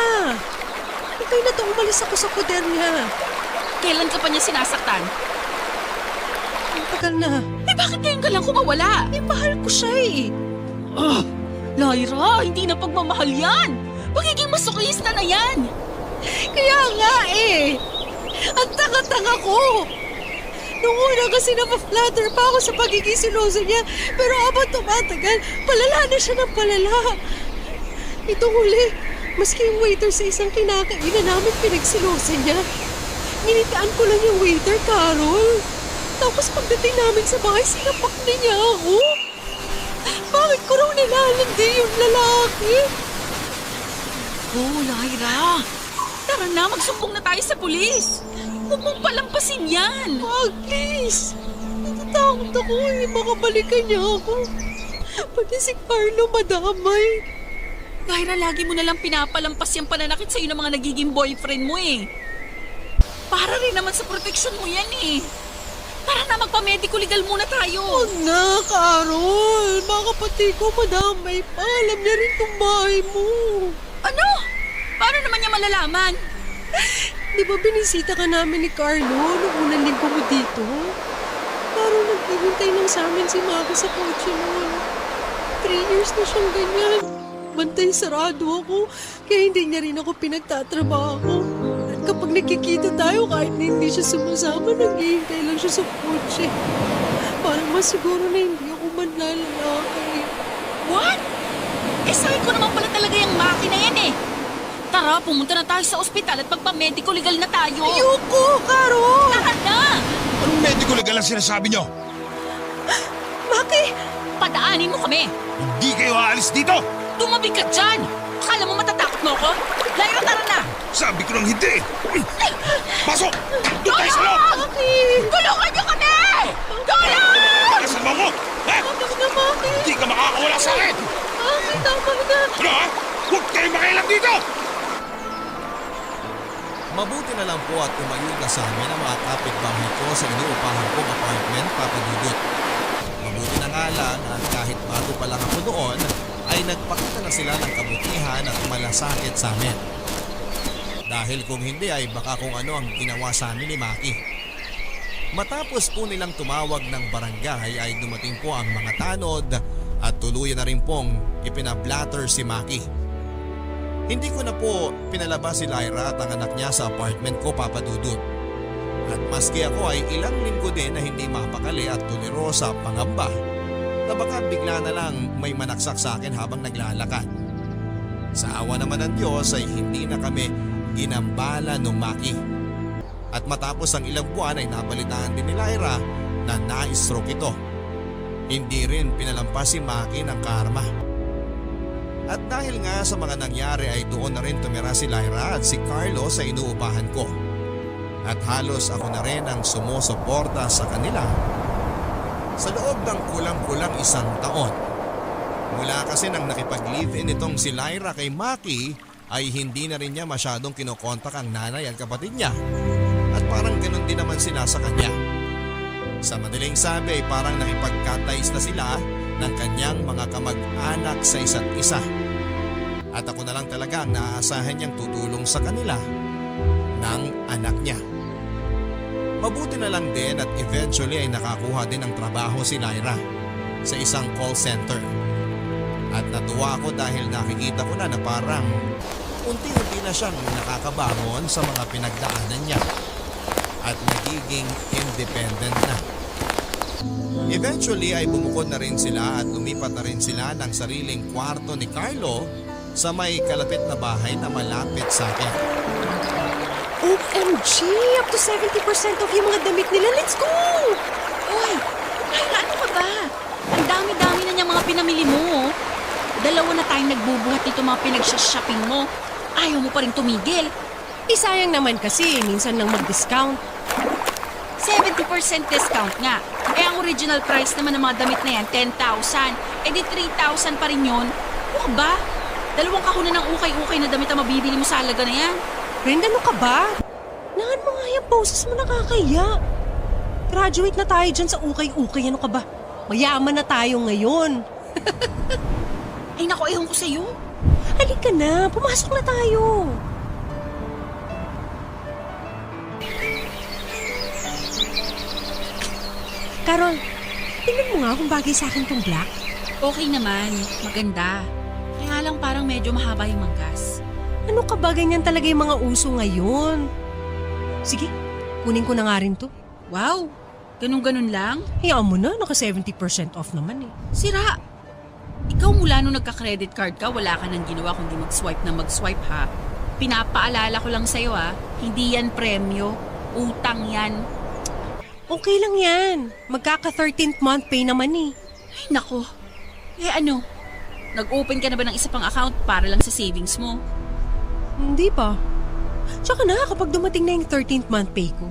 Speaker 5: Ikay na to, umalis ako sa poder niya.
Speaker 4: Kailan ka pa niya sinasaktan?
Speaker 5: Ang tagal na.
Speaker 4: Eh, bakit ngayon ka lang kumawala?
Speaker 5: Eh, mahal ko siya eh.
Speaker 4: Lyra, hindi na pagmamahal yan. Pagiging masochista na yan.
Speaker 5: Kaya nga eh. Ang tanga-tanga ko. Nung una kasi napaflatter pa ako sa pagiging siloso niya. Pero habang tumatagal, palala na siya ng palala. Itong huli, maski yung waiter sa isang kinakainan namin pinagsilosan niya. Ninitaan ko lang yung waiter, Carol. Tapos pagdating namin sa bahay, sinapak na niya ako. Bakit ko raw nilalandi yung lalaki?
Speaker 4: Oh, Lyra. Tara na, magsumbong na tayo sa pulis. Huwag mong palampasin yan.
Speaker 5: Wag, please. Natatakot ako eh. Baka balikan niya ako. Pati si Carlo madamay.
Speaker 4: Lyra, lagi mo nalang pinapalampas yung pananakit sa'yo ng mga nagiging boyfriend mo eh. Para rin naman sa proteksyon mo yan eh. Tara na, magpa-medico legal muna tayo.
Speaker 5: Huwag na, Carol. Baka pati ko madamay pa. Alam niya rin tong bahay mo.
Speaker 4: Ano? Paano naman niya malalaman?
Speaker 5: Di ba binisita ka namin ni Carlo nung unang linggo mo dito? Parang naghihintay lang sa amin si Maki sa kotse noon. 3 years na siyang ganyan. Bantay sarado ako, kaya hindi niya rin ako pinagtatrabaho. At kapag nakikita tayo, kahit na hindi siya sumasama, naghihintay lang siya sa kotse. Para masiguro na hindi ako manlalaki.
Speaker 4: What? Eh, sabi ko naman pala talaga yung makina yan eh. Tara, pumunta na tayo sa ospital at magpa-medico legal na tayo.
Speaker 5: Ayoko, Carol!
Speaker 4: Tara na!
Speaker 1: Anong medical legal ang sinasabi nyo?
Speaker 5: Maki!
Speaker 4: Padaanin mo kami.
Speaker 1: Hindi kayo aalis dito!
Speaker 4: Tumabi ka dyan! Akala mo matatakot mo ako? Layo, tara na!
Speaker 1: Sabi ko lang hindi! Pasok! Doon tayo sa loob!
Speaker 5: Maki!
Speaker 4: Tulungan niyo kami! Tulong!
Speaker 1: Alisan mo ako! Ha?
Speaker 5: Tama na, Maki!
Speaker 1: Hindi ka makakawala sa akin!
Speaker 5: Maki, tama na!
Speaker 1: Ano ha? Huwag kayong makialam dito! Mabuti na lang po at umayo na sa amin ang mga kapitbahay ko sa inuupahan kong apartment, Papa Dudut. Mabuti na nga lang at kahit bago pa lang ako doon, ay nagpakita na sila ng kabutihan at malasakit sa amin. Dahil kung hindi ay baka kung ano ang ginawa sa amin ni Maki. Matapos po nilang tumawag ng barangay ay dumating po ang mga tanod at tuluyan na rin pong ipinablatter si Maki. Hindi ko na po pinalabas si Lyra at ang anak niya sa apartment ko, Papa Dudut. At maski ako ay ilang linggo din na hindi mapakali at tuliro sa pangamba na baka bigla na lang may manaksak sa akin habang naglalakad. Sa awa naman ng Diyos ay hindi na kami ginambala nung Maki. At matapos ang ilang buwan ay nabalitaan din ni Lyra na na-stroke ito. Hindi rin pinalampas si Maki ng karma. At dahil nga sa mga nangyari ay doon na rin tumira si Lyra at si Carlo sa inuupahan ko. At halos ako na rin ang sumusuporta sa kanila sa loob ng kulang-kulang 1 taon. Mula kasi nang nakipag-live-in itong si Lyra kay Maki ay hindi na rin niya masyadong kinokontak ang nanay at kapatid niya. At parang ganun din naman sila sa kanya. Sa madaling sabi ay parang nakipagkatays na sila ng kanyang mga kamag-anak sa isa't isa. At ako na lang talaga ang naaasahan niyang tutulong sa kanila ng anak niya. Mabuti na lang din at eventually ay nakakuha din ng trabaho si Lyra sa isang call center. At natuwa ako dahil nakikita ko na parang unti-unti na siyang nakakabangon sa mga pinagdaanan niya at nagiging independent na. Eventually ay bumukod na rin sila at lumipat na rin sila ng sariling kwarto ni Carlo sa may kalapit na bahay na malapit sa akin.
Speaker 5: OMG! Up to 70% off yung mga damit nila. Let's go!
Speaker 4: Uy, Lyra, ano ka ba? Ang dami-dami na niyang mga pinamili mo. 2 na tayong nagbubuhat nito mga pinag-shopping mo. Ayaw mo pa rin tumigil.
Speaker 5: Isayang naman kasi, minsan lang mag-discount.
Speaker 4: 70% discount nga. Eh ang original price naman ng mga damit na yan, 10,000. Eh di 3,000 pa rin yun. Ano ba? 2 kahunan ng ukay-ukay na damit ang mabibili mo sa halaga na yan.
Speaker 5: Friend, ano ka ba? Nahan mo nga yung poses mo, nakakaya. Graduate na tayo dyan sa ukay-ukay. Ano ka ba? Mayaman na tayo ngayon.
Speaker 4: Ay naku, ewan ko sa'yo.
Speaker 5: Halika na, pumasok na tayo. Carol, tingnan mo nga kung bagay sa akin tong black.
Speaker 4: Okay naman, maganda. Kaya lang parang medyo mahaba yung manggas.
Speaker 5: Ano ka ba, ganyan talaga yung mga uso ngayon? Sige, kunin ko na nga rin to.
Speaker 4: Wow, ganun-ganun lang?
Speaker 5: Hayaan mo na, naka 70% off naman eh.
Speaker 4: Sira. Ikaw mula nung nagka-credit card ka, wala ka nang ginawa kundi mag-swipe na mag-swipe ha. Pinapaalala ko lang sa'yo ha, hindi yan premyo, utang yan.
Speaker 5: Okay lang yan. Magkaka 13th month pay naman eh.
Speaker 4: Ay nako, eh ano? Nag-open ka na ba ng isa pang account para lang sa savings mo?
Speaker 5: Hindi pa. Tsaka na, kapag dumating na yung 13th month pay ko.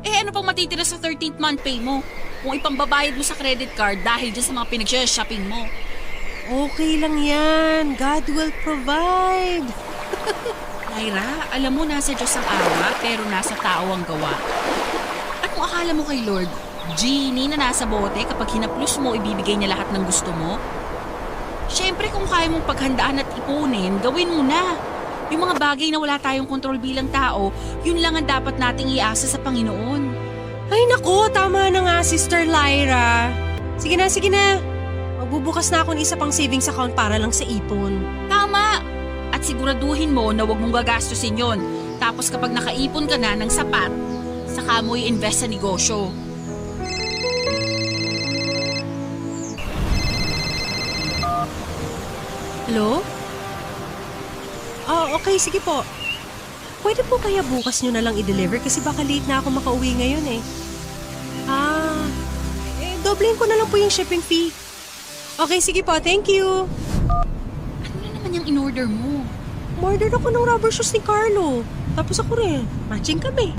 Speaker 4: Eh ano pang matitira sa 13th month pay mo? Kung ipambabayad mo sa credit card dahil dyan sa mga pinag-shopping mo.
Speaker 5: Okay lang yan. God will provide.
Speaker 4: Lyra, alam mo nasa Diyos ang awa pero nasa tao ang gawa. Anong akala mo kay Lord? Genie na nasa bote kapag hinaplus mo, ibibigay niya lahat ng gusto mo? Siyempre kung kaya mong paghandaan at ipunin, gawin mo na. Yung mga bagay na wala tayong kontrol bilang tao, yun lang ang dapat nating iasa sa Panginoon.
Speaker 5: Ay nako, tama na nga, Sister Lyra. Sige na. Magbubukas na ako ng isa pang savings account para lang sa ipon.
Speaker 4: Tama! At siguraduhin mo na huwag mong gagastusin yon. Tapos kapag nakaipon ka na ng sapat, saka mo i-invest sa negosyo.
Speaker 5: Hello? Okay, sige po. Pwede po kaya bukas nyo na lang i-deliver kasi baka late na ako makauwi ngayon eh. Doblein ko na lang po yung shipping fee. Okay, sige po. Thank you.
Speaker 4: Ano na naman yung in-order mo?
Speaker 5: Order ako ng rubber shoes ni Carlo. Tapos ako rin. Matching kami.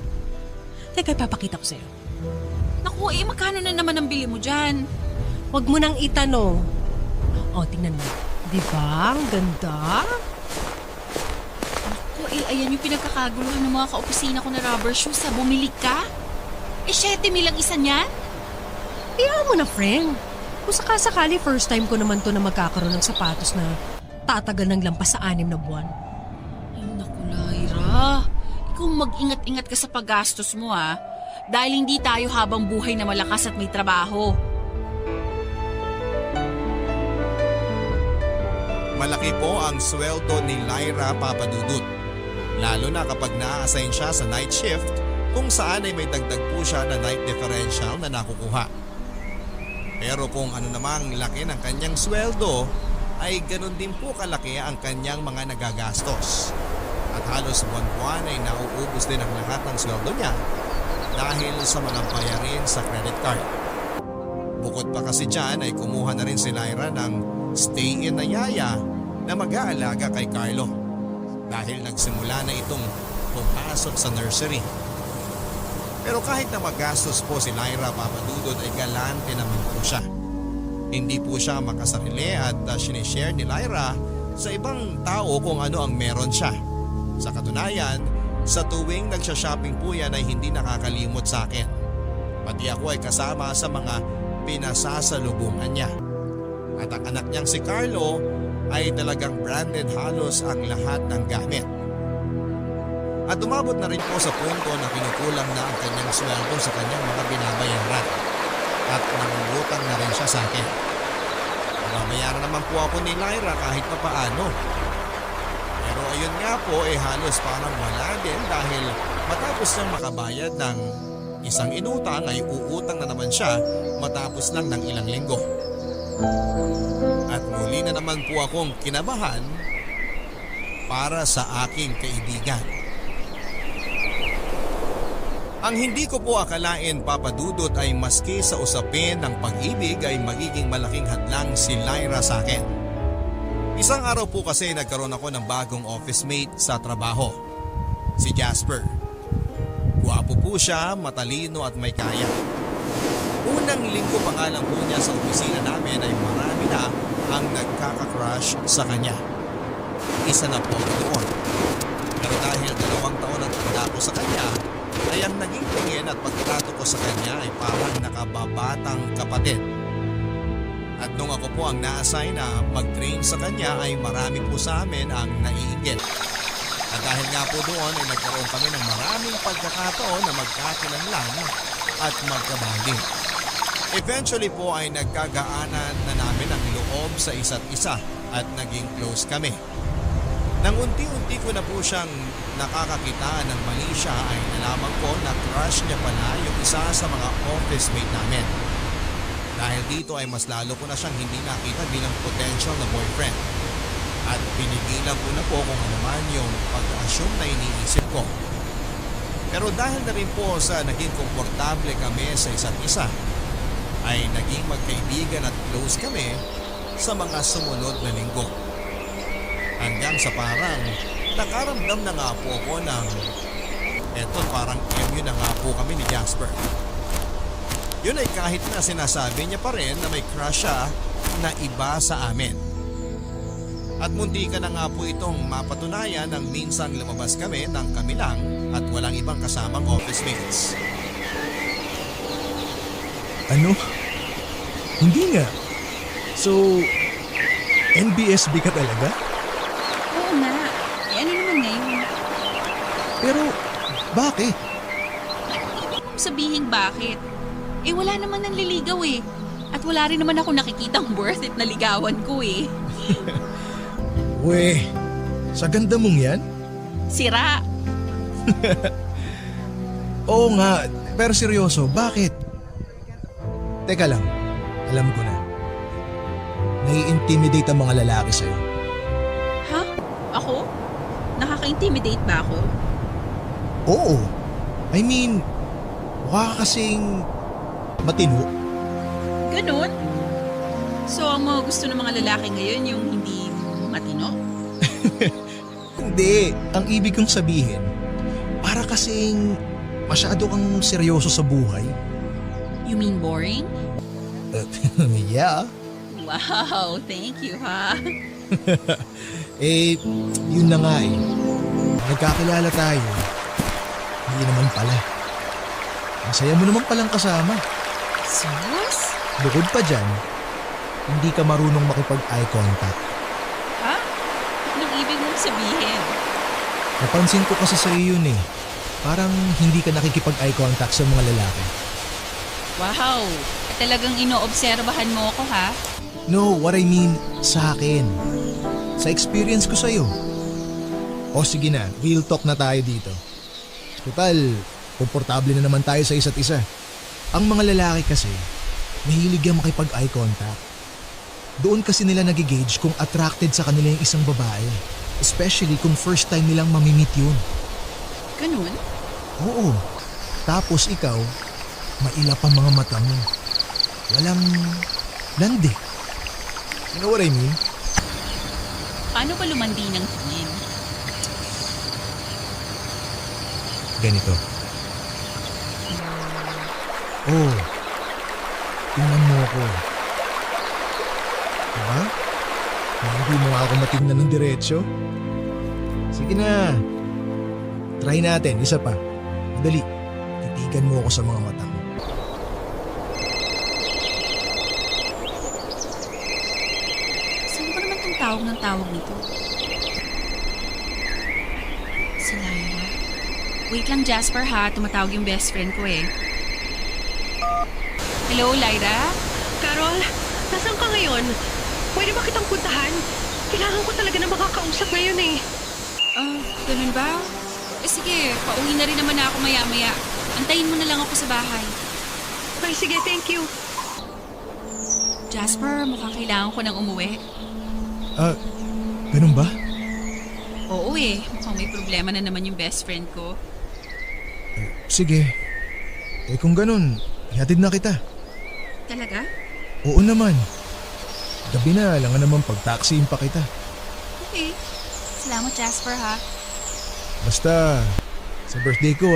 Speaker 5: Teka, ipapakita ko sa'yo.
Speaker 4: Naku, magkano na naman ang bili mo dyan?
Speaker 5: Huwag mo nang itanong. Tingnan mo. Di ba? Ang ganda.
Speaker 4: Naku, ayan yung pinagkakaguluhan ng mga kaopisina ko na rubber shoes. Bumili ka? 7 lang isa niyan?
Speaker 5: Iyan mo na, friend. Kung sakasakali, first time ko naman to na magkakaroon ng sapatos na tatagal ng lampas sa 6 na buwan.
Speaker 4: Ay, naku, Lyra. Ikaw mag-ingat-ingat ka sa paggastos mo, ha? Dahil hindi tayo habang buhay na malakas at may trabaho.
Speaker 1: Malaki po ang sweldo ni Lyra Papadudut. Lalo na kapag na-assign siya sa night shift kung saan ay may dagdag po siya na night differential na nakukuha. Pero kung ano namang laki ng kanyang sweldo, ay ganun din po kalaki ang kanyang mga nagagastos. At halos buwan-buwan ay nauubos din ang lahat ng sweldo niya dahil sa mga bayarin sa credit card. Bukod pa kasi dyan ay kumuha na rin si Lyra ng stay-in na yaya na mag-aalaga kay Carlo dahil nagsimula na itong pumasok sa nursery. Pero kahit na magastos po si Lyra Papadudod ay galante naman po siya. Hindi po siya makasarili at sinishare ni Lyra sa ibang tao kung ano ang meron siya. Sa katunayan, sa tuwing nagsha-shopping po yan ay hindi nakakalimot sa akin. Pati ako ay kasama sa mga pinasasalubungan niya. At ang anak niyang si Carlo ay talagang branded halos ang lahat ng gamit. At umabot na rin po sa punto na kinukulang na ang kanyang sweldo sa kanyang mga binabayaran. At nangungutang na rin siya sa akin. Babayaran naman po ako ni Lyra kahit pa paano. Pero ayun nga po halos parang wala din dahil matapos niyang makabayad ng isang inutang ay uutang na naman siya matapos lang ng ilang linggo. At muli na naman po akong kinabahan para sa aking kaibigan. Ang hindi ko po akalain, Papadudot, ay maski sa usapin ng pag-ibig ay magiging malaking hadlang si Lyra sa akin. Isang araw po kasi nagkaroon ako ng bagong office mate sa trabaho, si Jasper. Guwapo po siya, matalino at may kaya. Unang linggo pa nga lang po niya sa opisina namin ay marami na ang nagkaka-crush sa kanya. Isa na po doon. Pero dahil 2 taon ang tanda ko sa kanya, ay ang naging tingin at pagtrato ko sa kanya ay parang nakababatang kapatid. At nung ako po ang na-assign na mag-train sa kanya ay marami po sa amin ang naiinggit. At dahil nga po doon ay nagkaroon kami ng maraming pagkakataon na magkakilanlan at magkabanding. Eventually po ay nagkagaanan na namin ang loob sa isa't isa at naging close kami. Nang unti-unti ko na po siyang nakakakita ng mali siya ay nalaman ko na crush niya pala yung isa sa mga office mate namin. Dahil dito ay mas lalo ko na siyang hindi nakita bilang potential na boyfriend. At pinigilan ko na po kung ano man yung pag-assume na iniisip ko. Pero dahil na rin po sa naging komportable kami sa isa't isa, ay naging magkaibigan at close kami sa mga sumunod na linggo. Hanggang sa parang Nakaramdam na nga po ako ng eto parang MU na nga po kami ni Jasper. Yun ay kahit na sinasabi niya pa rin na may crush siya na iba sa amin. At munti ka na nga po itong mapatunayan nang minsan lumabas kami ng kami lang at walang ibang kasamang office mates.
Speaker 7: Ano? Hindi nga. So, NBSB ka talaga?
Speaker 4: Oo nga. Eh ano naman ngayon?
Speaker 7: Pero, bakit?
Speaker 4: Sabihin bakit? Eh wala naman nang liligaw eh. At wala rin naman ako nakikitang worth it na ligawan ko eh.
Speaker 7: Weh, sa ganda mong yan?
Speaker 4: Sira!
Speaker 7: Oo nga, pero seryoso, bakit? Teka lang, alam ko na. Nai-intimidate ang mga lalaki sa'yo.
Speaker 4: Ha? Ako? Nakaka-intimidate ba ako?
Speaker 7: Oo. I mean, mukha ka kasing matino.
Speaker 4: Ganon? So ang mga gusto ng mga lalaki ngayon yung hindi matino?
Speaker 7: Hindi, ang ibig kong sabihin, para kasing masyado kang seryoso sa buhay.
Speaker 4: You mean boring?
Speaker 7: Yeah.
Speaker 4: Wow, thank you ha.
Speaker 7: Eh, yun na nga eh. Nagkakilala tayo. Hindi naman pala. Masaya mo naman palang kasama.
Speaker 4: Serious?
Speaker 7: Bukod pa dyan, hindi ka marunong makipag-eye contact.
Speaker 4: Ha? Anong ibig mong sabihin?
Speaker 7: Napansin ko kasi sa iyo yun eh. Parang hindi ka nakikipag-eye contact sa mga lalaki.
Speaker 4: Wow, talagang inoobserbahan mo ako ha?
Speaker 7: No, what I mean, sa akin. Sa experience ko sa'yo. O sige na, real talk na tayo dito. Total, komportable na naman tayo sa isa't isa. Ang mga lalaki kasi, mahilig yung makipag-eye contact. Doon kasi nila nagigauge kung attracted sa kanila yung isang babae. Especially kung first time nilang mamimit yun.
Speaker 4: Ganun?
Speaker 7: Oo. Tapos ikaw, mailap ang mga mata mo. Walang landi. You know what I mean?
Speaker 4: Paano ba lumandi ng tingin?
Speaker 7: Ganito. Oh, tingnan mo ako. Diba? Hindi mo nga ako matingnan ng diretsyo. Sige na. Try natin, isa pa. Madali. Titigan mo ako sa mga mata mo.
Speaker 4: Saan ba naman tong tawag ng tawag nito? Si Lyra. Wait lang Jasper ha, tumatawag yung best friend ko eh. Hello Lyra?
Speaker 5: Carol, nasaan ka ngayon? Pwede ba kitang puntahan? Kailangan ko talaga na makakausap ngayon eh.
Speaker 4: Ganun ba? Eh sige, pauwi na rin naman ako maya-maya. Antayin mo na lang ako sa bahay.
Speaker 5: Okay, sige, thank you.
Speaker 4: Jasper, mukhang kailangan ko nang umuwi.
Speaker 7: Ganun ba?
Speaker 4: Oo eh, mukhang may problema na naman yung best friend ko.
Speaker 7: Sige. Eh kung ganun, ihatid na kita.
Speaker 4: Talaga?
Speaker 7: Oo naman. Gabi na, alangan naman pag-taxiin pa kita.
Speaker 4: Okay. Salamat Jasper ha.
Speaker 7: Basta, sa birthday ko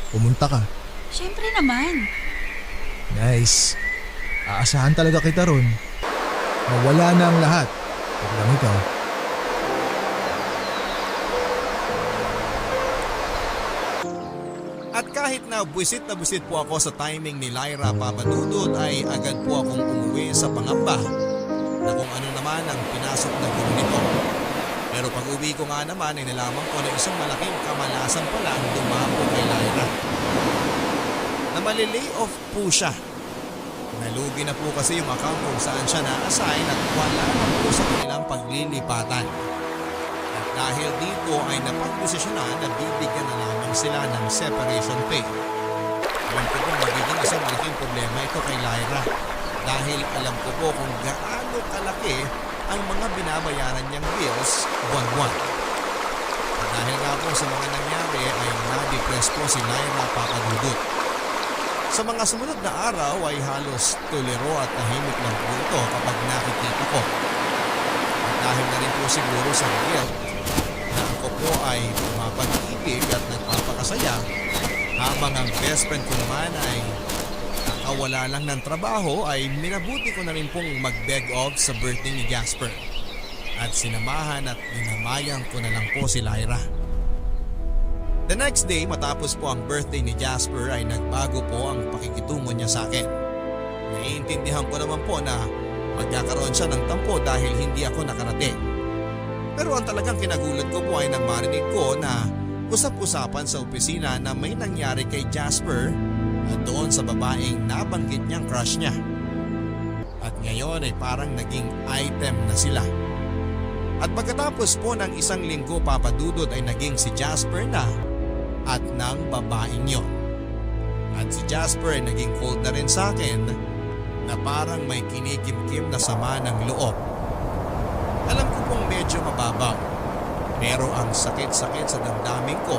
Speaker 7: pumunta ka.
Speaker 4: Siyempre naman.
Speaker 7: Nice. Aasahan talaga kita ron. Mawala na ang lahat. Pag lang ikaw.
Speaker 1: At kahit na buwisit po ako sa timing ni Lyra Papadudod ay agad po akong umuwi sa pangamba na kung ano naman ang pinasok na gulo nito. Pero pag uwi ko nga naman ay nalaman ko na isang malaking kamalasan pala ang dumapo kay Lyra. Na malilay off po siya. Nalugi na po kasi yung account kung saan siya na-assign at wala na po sa kanilang paglilipatan. At dahil dito ay napagdesisyonan na bibigyan na lamang sila ng separation pay. Alam ko pong magiging isang malaking problema ito kay Lyra dahil alam ko po kung gaano kalaki ang mga binabayaran niyang bills buwan-buwan. At dahil nga po sa mga nangyari ay na-depress po si Lyra Papadudut. Sa mga sumunod na araw ay halos tuliro at tahimik lang po ito kapag nakikita ko. At dahil na rin po siguro sa guilt na ako ko ay pumapag-ibig at nagpapakasaya, habang ang best friend ko naman ay nakawala lang ng trabaho, ay minabuti ko na rin pong mag-beg off sa birthday ni Jasper. At sinamahan at dinamayan ko na lang po si Lyra. The next day, matapos po ang birthday ni Jasper, ay nagbago po ang pakikitungo niya sa akin. Naiintindihan ko naman po na magkakaroon siya ng tampo dahil hindi ako nakarating. Pero ang talagang kinagulat ko po ay nang marinig ko na usap-usapan sa opisina na may nangyari kay Jasper at doon sa babaeng nabanggit niyang crush niya. At ngayon ay parang naging item na sila. At pagkatapos po ng isang linggo, Papa Dudut, ay naging si Jasper na at ng babaeng yon. At si Jasper ay naging cold na rin sa akin na parang may kinikimkim na sama ng loob. Alam ko pong medyo mababaw, pero ang sakit-sakit sa damdamin ko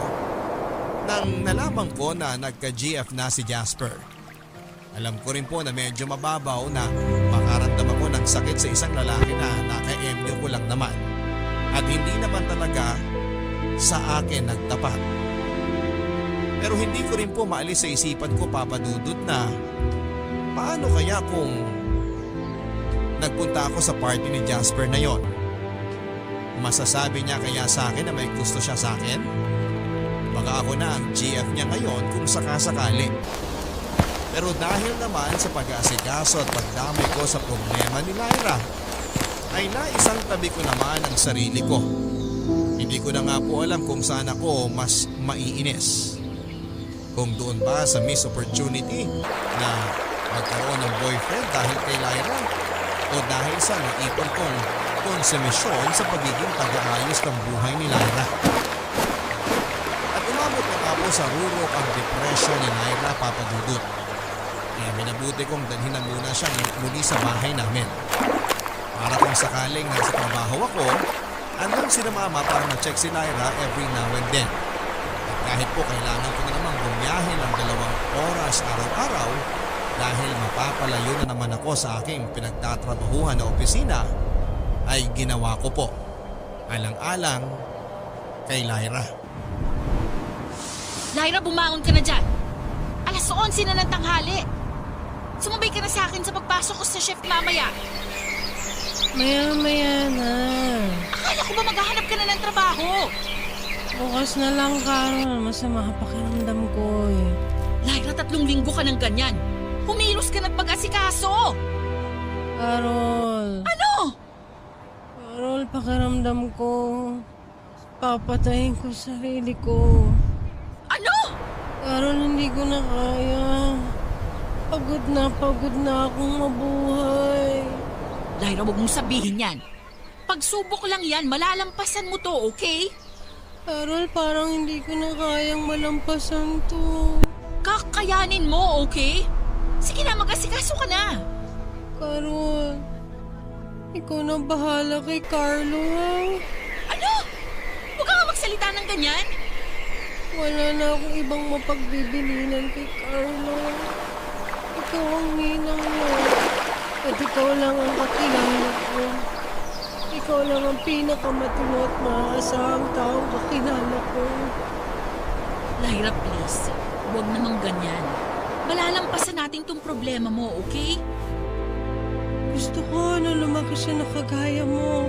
Speaker 1: nang nalaman ko na nagka-GF na si Jasper. Alam ko rin po na medyo mababaw na makaramdam ako ng sakit sa isang lalaki na naka-MU ko lang naman at hindi naman talaga sa akin nagtapat. Pero hindi ko rin po maalis sa isipan ko, Papa Dudut, na paano kaya kung nagpunta ako sa party ni Jasper na yon? Masasabi niya kaya sa akin na may gusto siya sa akin? Baka ako na ang GF niya ngayon kung sakasakali. Pero dahil naman sa pag-aasikaso at pagdamay ko sa problema ni Lyra, ay naisang tabi ko naman ang sarili ko. Hindi ko na nga po alam kung saan ako mas maiinis. Kung doon ba sa miss opportunity na magkaroon ng boyfriend dahil kay Lyra, o dahil sa naipon kong konsumisyon sa pagiging pag-aayos ng buhay ni Lyra. At umabot na nga po sa rurok ang depression ni Lyra, Papa Dudut. Kaya minabuti kong dalhin na muna siya muli sa bahay namin. Para kung sakaling nasa trabaho ako, andun si na Mama para ma-check si Lyra every now and then. At kahit po kailangan ko na namang bumiyahe ng 2 oras araw-araw dahil mapapalayo na naman ako sa aking pinagtatrabahuhan na opisina, ay ginawa ko po. Alang-alang kay Lyra.
Speaker 4: Lyra, bumangon ka na dyan. 11:00 na ng tanghali. Sumabay ka na sa akin sa pagpasok ko sa shift mamaya.
Speaker 5: Maya-maya na.
Speaker 4: Akala ko ba maghahanap ka na ng trabaho?
Speaker 5: Bukas na lang, Carol. Masama pakiramdam ko eh.
Speaker 4: Lyra, 3 linggo ka ng ganyan. Kumilos ka na't pag-asikaso.
Speaker 5: Carol.
Speaker 4: Ano?
Speaker 5: Carol, pakiramdam ko. Papatayin ko sarili ko.
Speaker 4: Ano?
Speaker 5: Carol, hindi ko na kaya. Pagod na akong mabuhay.
Speaker 4: Lyra, huwag mong sabihin yan. Pagsubok lang yan, malalampasan mo to, okay?
Speaker 5: Carol, parang hindi ko na kayang malampasan to.
Speaker 4: Kakayanin mo, okay? Sige na, mag-asikaso ka na.
Speaker 5: Carol, ikaw na bahala kay Carlo, ha?
Speaker 4: Ano? Huwag ka nga magsalita ng ganyan.
Speaker 5: Wala na akong ibang mapagbibilinan kay Carlo. Ikaw ang ninang mo. At ikaw lang ang kakilala ko. Ikaw lang ang pinakamatino at maaasahang taong kakilala ko.
Speaker 4: Lyra, please. Huwag namang ganyan. Malalampasan natin tong problema mo, okay?
Speaker 5: Gusto ko na lumaki siya na kagaya mo.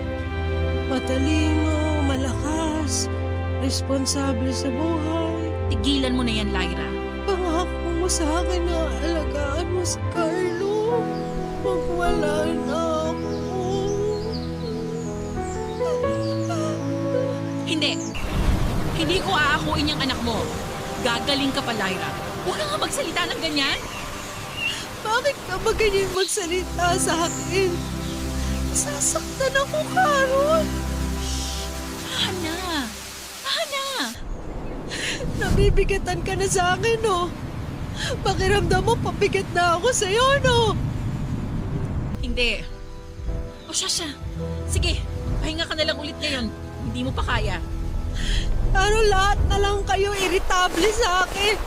Speaker 5: Matalino, malakas, responsable sa buhay.
Speaker 4: Tigilan mo na yan, Lyra.
Speaker 5: Pangako mo sa akin na alagaan mo si Carlo. Magwala na ako.
Speaker 4: Hindi. Hindi ko aakuin yung anak mo. Gagaling ka pa, Lyra. Huwag ka nga magsalita ng ganyan.
Speaker 5: Bakit ka ba ganyan magsalita sa akin? Sasaktan ako, Carol.
Speaker 4: Hana. Hana.
Speaker 5: Nabibigatan ka na sa akin, no? Pakiramdam mo, pabigat na ako sa'yo, no?
Speaker 4: Hindi. O siya. Sige, pahinga ka na lang ulit ngayon. Hindi mo pa kaya.
Speaker 5: Carol, lahat na lang kayo irritable sa akin.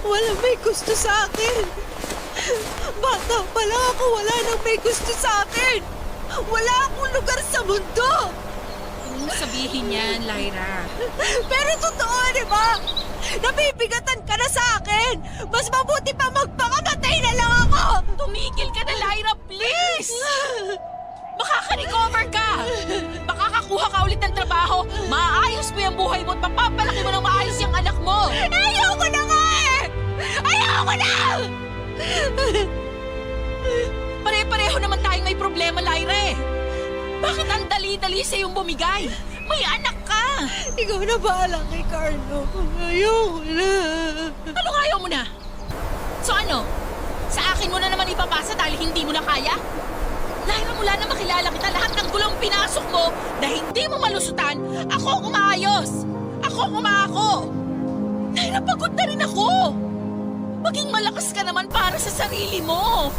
Speaker 5: Walang may gusto sa akin. Bata pa lang ako, wala nang may gusto sa akin. Wala akong lugar sa mundo.
Speaker 4: Huwag mong sabihin yan, Lyra.
Speaker 5: Pero totoo, di ba? Nabibigatan ka na sa akin! Mas mabuti pa magpakamatay na lang ako!
Speaker 4: Tumigil ka na, Lyra, please! Makaka-recover ka! Makakakuha ka ulit ng trabaho, maayos mo yung buhay mo at mapapalaki mo ng maayos yung anak mo!
Speaker 5: Ayoko na nga eh! Ayoko na!
Speaker 4: Pare-pareho naman tayong may problema, Lyra. Bakit ang dali-dali sa iyong bumigay? May anak ka!
Speaker 5: Ikaw na bahala kay Carlo. Ayoko na.
Speaker 4: Anong ayaw mo na? So ano? Sa akin mo na naman ipapasa dahil hindi mo na kaya? Lyra, mula na makilala kita, lahat ng gulong pinasok mo na hindi mo malusutan, ako ang umaayos! Ako ang umako! Lyra, pagod na rin ako! Maging malakas ka naman para sa sarili mo!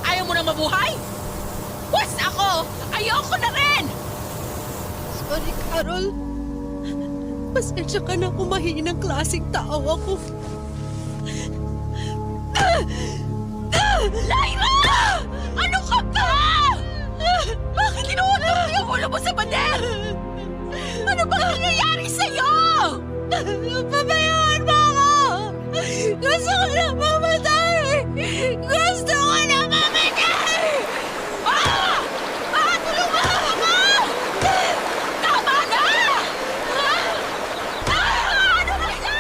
Speaker 4: Ayaw mo na mabuhay? Basta ako! Ayoko na rin!
Speaker 5: Sorry, Carol. Pasensya ka na kung mahinang klaseng tao ako.
Speaker 4: Lyra! Ano ka ba? Bakit tinuulog mo yung ulo mo sa pader? Ano bang nangyayari sa'yo?
Speaker 5: Pabayaan mo ako! Gusto ko na mamatay! Gusto ko na mamatay!
Speaker 4: Ah! Ah! Tulungan ako! Tama na! Ah! Ah! Ano ba ito?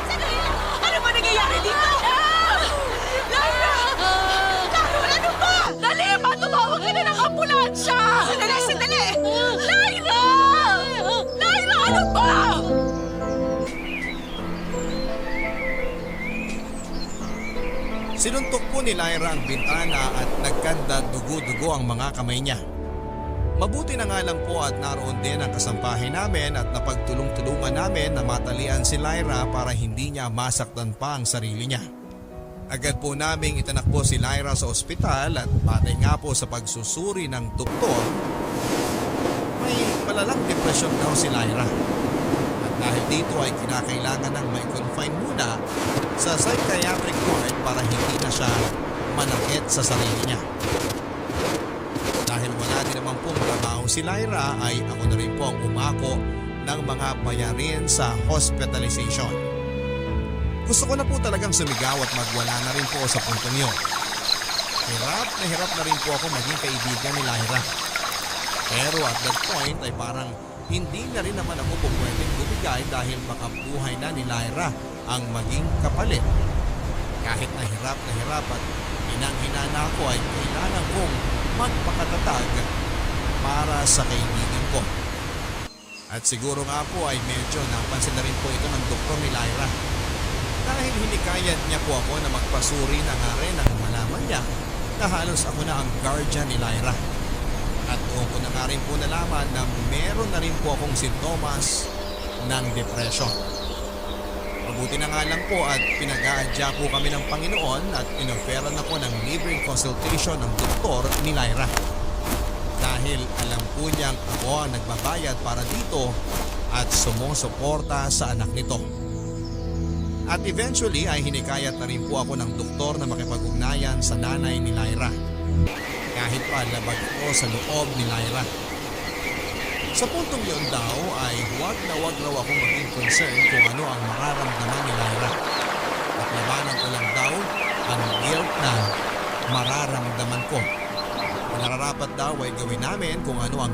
Speaker 4: Sandali lang! Ano ba nangyayari dito? Lyra! Carol, ano ba? Dali! Tumawag ka na ng ambulansya! Sandali! Sandali! Lyra! Lyra! Ano ba?
Speaker 1: Sinuntok po ni Lyra ang bintana at nagkanda dugo-dugo ang mga kamay niya. Mabuti na nga lang po at naroon din ang kasampahin namin at napagtulong-tulungan namin na matalian si Lyra para hindi niya masaktan pa ang sarili niya. Agad po naming itinakbo si Lyra sa ospital at batay nga po sa pagsusuri ng doktor, may malalang depresyon daw si Lyra. At dahil dito ay kinakailangan ng may confine muna sa psychiatric ward para hindi na siya manakit sa sarili niya. Dahil wala din naman pong trabaho si Lyra ay ako na rin po ang umako ng mga bayarin sa hospitalization. Gusto ko na po talagang sumigaw at magwala na rin po sa puntong yun. Hirap na rin po ako maging kaibigan ni Lyra. Pero at that point ay parang hindi na rin naman ako po pwedeng bumigay dahil baka buhay na ni Lyra ang maging kapalit. Kahit na hirap at hinang-hina na ako ay kailangan kong magpakatatag para sa kaibigan ko. At siguro nga po ay medyo napansin na rin po ito ng doktor ni Lyra. Dahil hinikayat niya po ako na magpasuri na nga rin ang malaman niya na halos ako na ang guardian ni Lyra. At doon ko na nga rin po nalaman na meron na rin po akong sintomas ng depression. Mabuti na nga lang po at pinag-aadya po kami ng Panginoon at inoferan ako ng libreng consultation ng doktor ni Lyra. Dahil alam po niyang ako ang nagbabayad para dito at sumusuporta sa anak nito. At eventually ay hinikayat na rin po ako ng doktor na makipag-ugnayan sa nanay ni Lyra. Kahit pa labag ko sa loob ni Lyra. Sa puntong yun daw ay huwag na huwag raw akong maging concern kung ano ang mararamdaman ni Lyra. At labanan ko lang daw ang guilt na mararamdaman ko. Nararapat daw ay gawin namin kung ano ang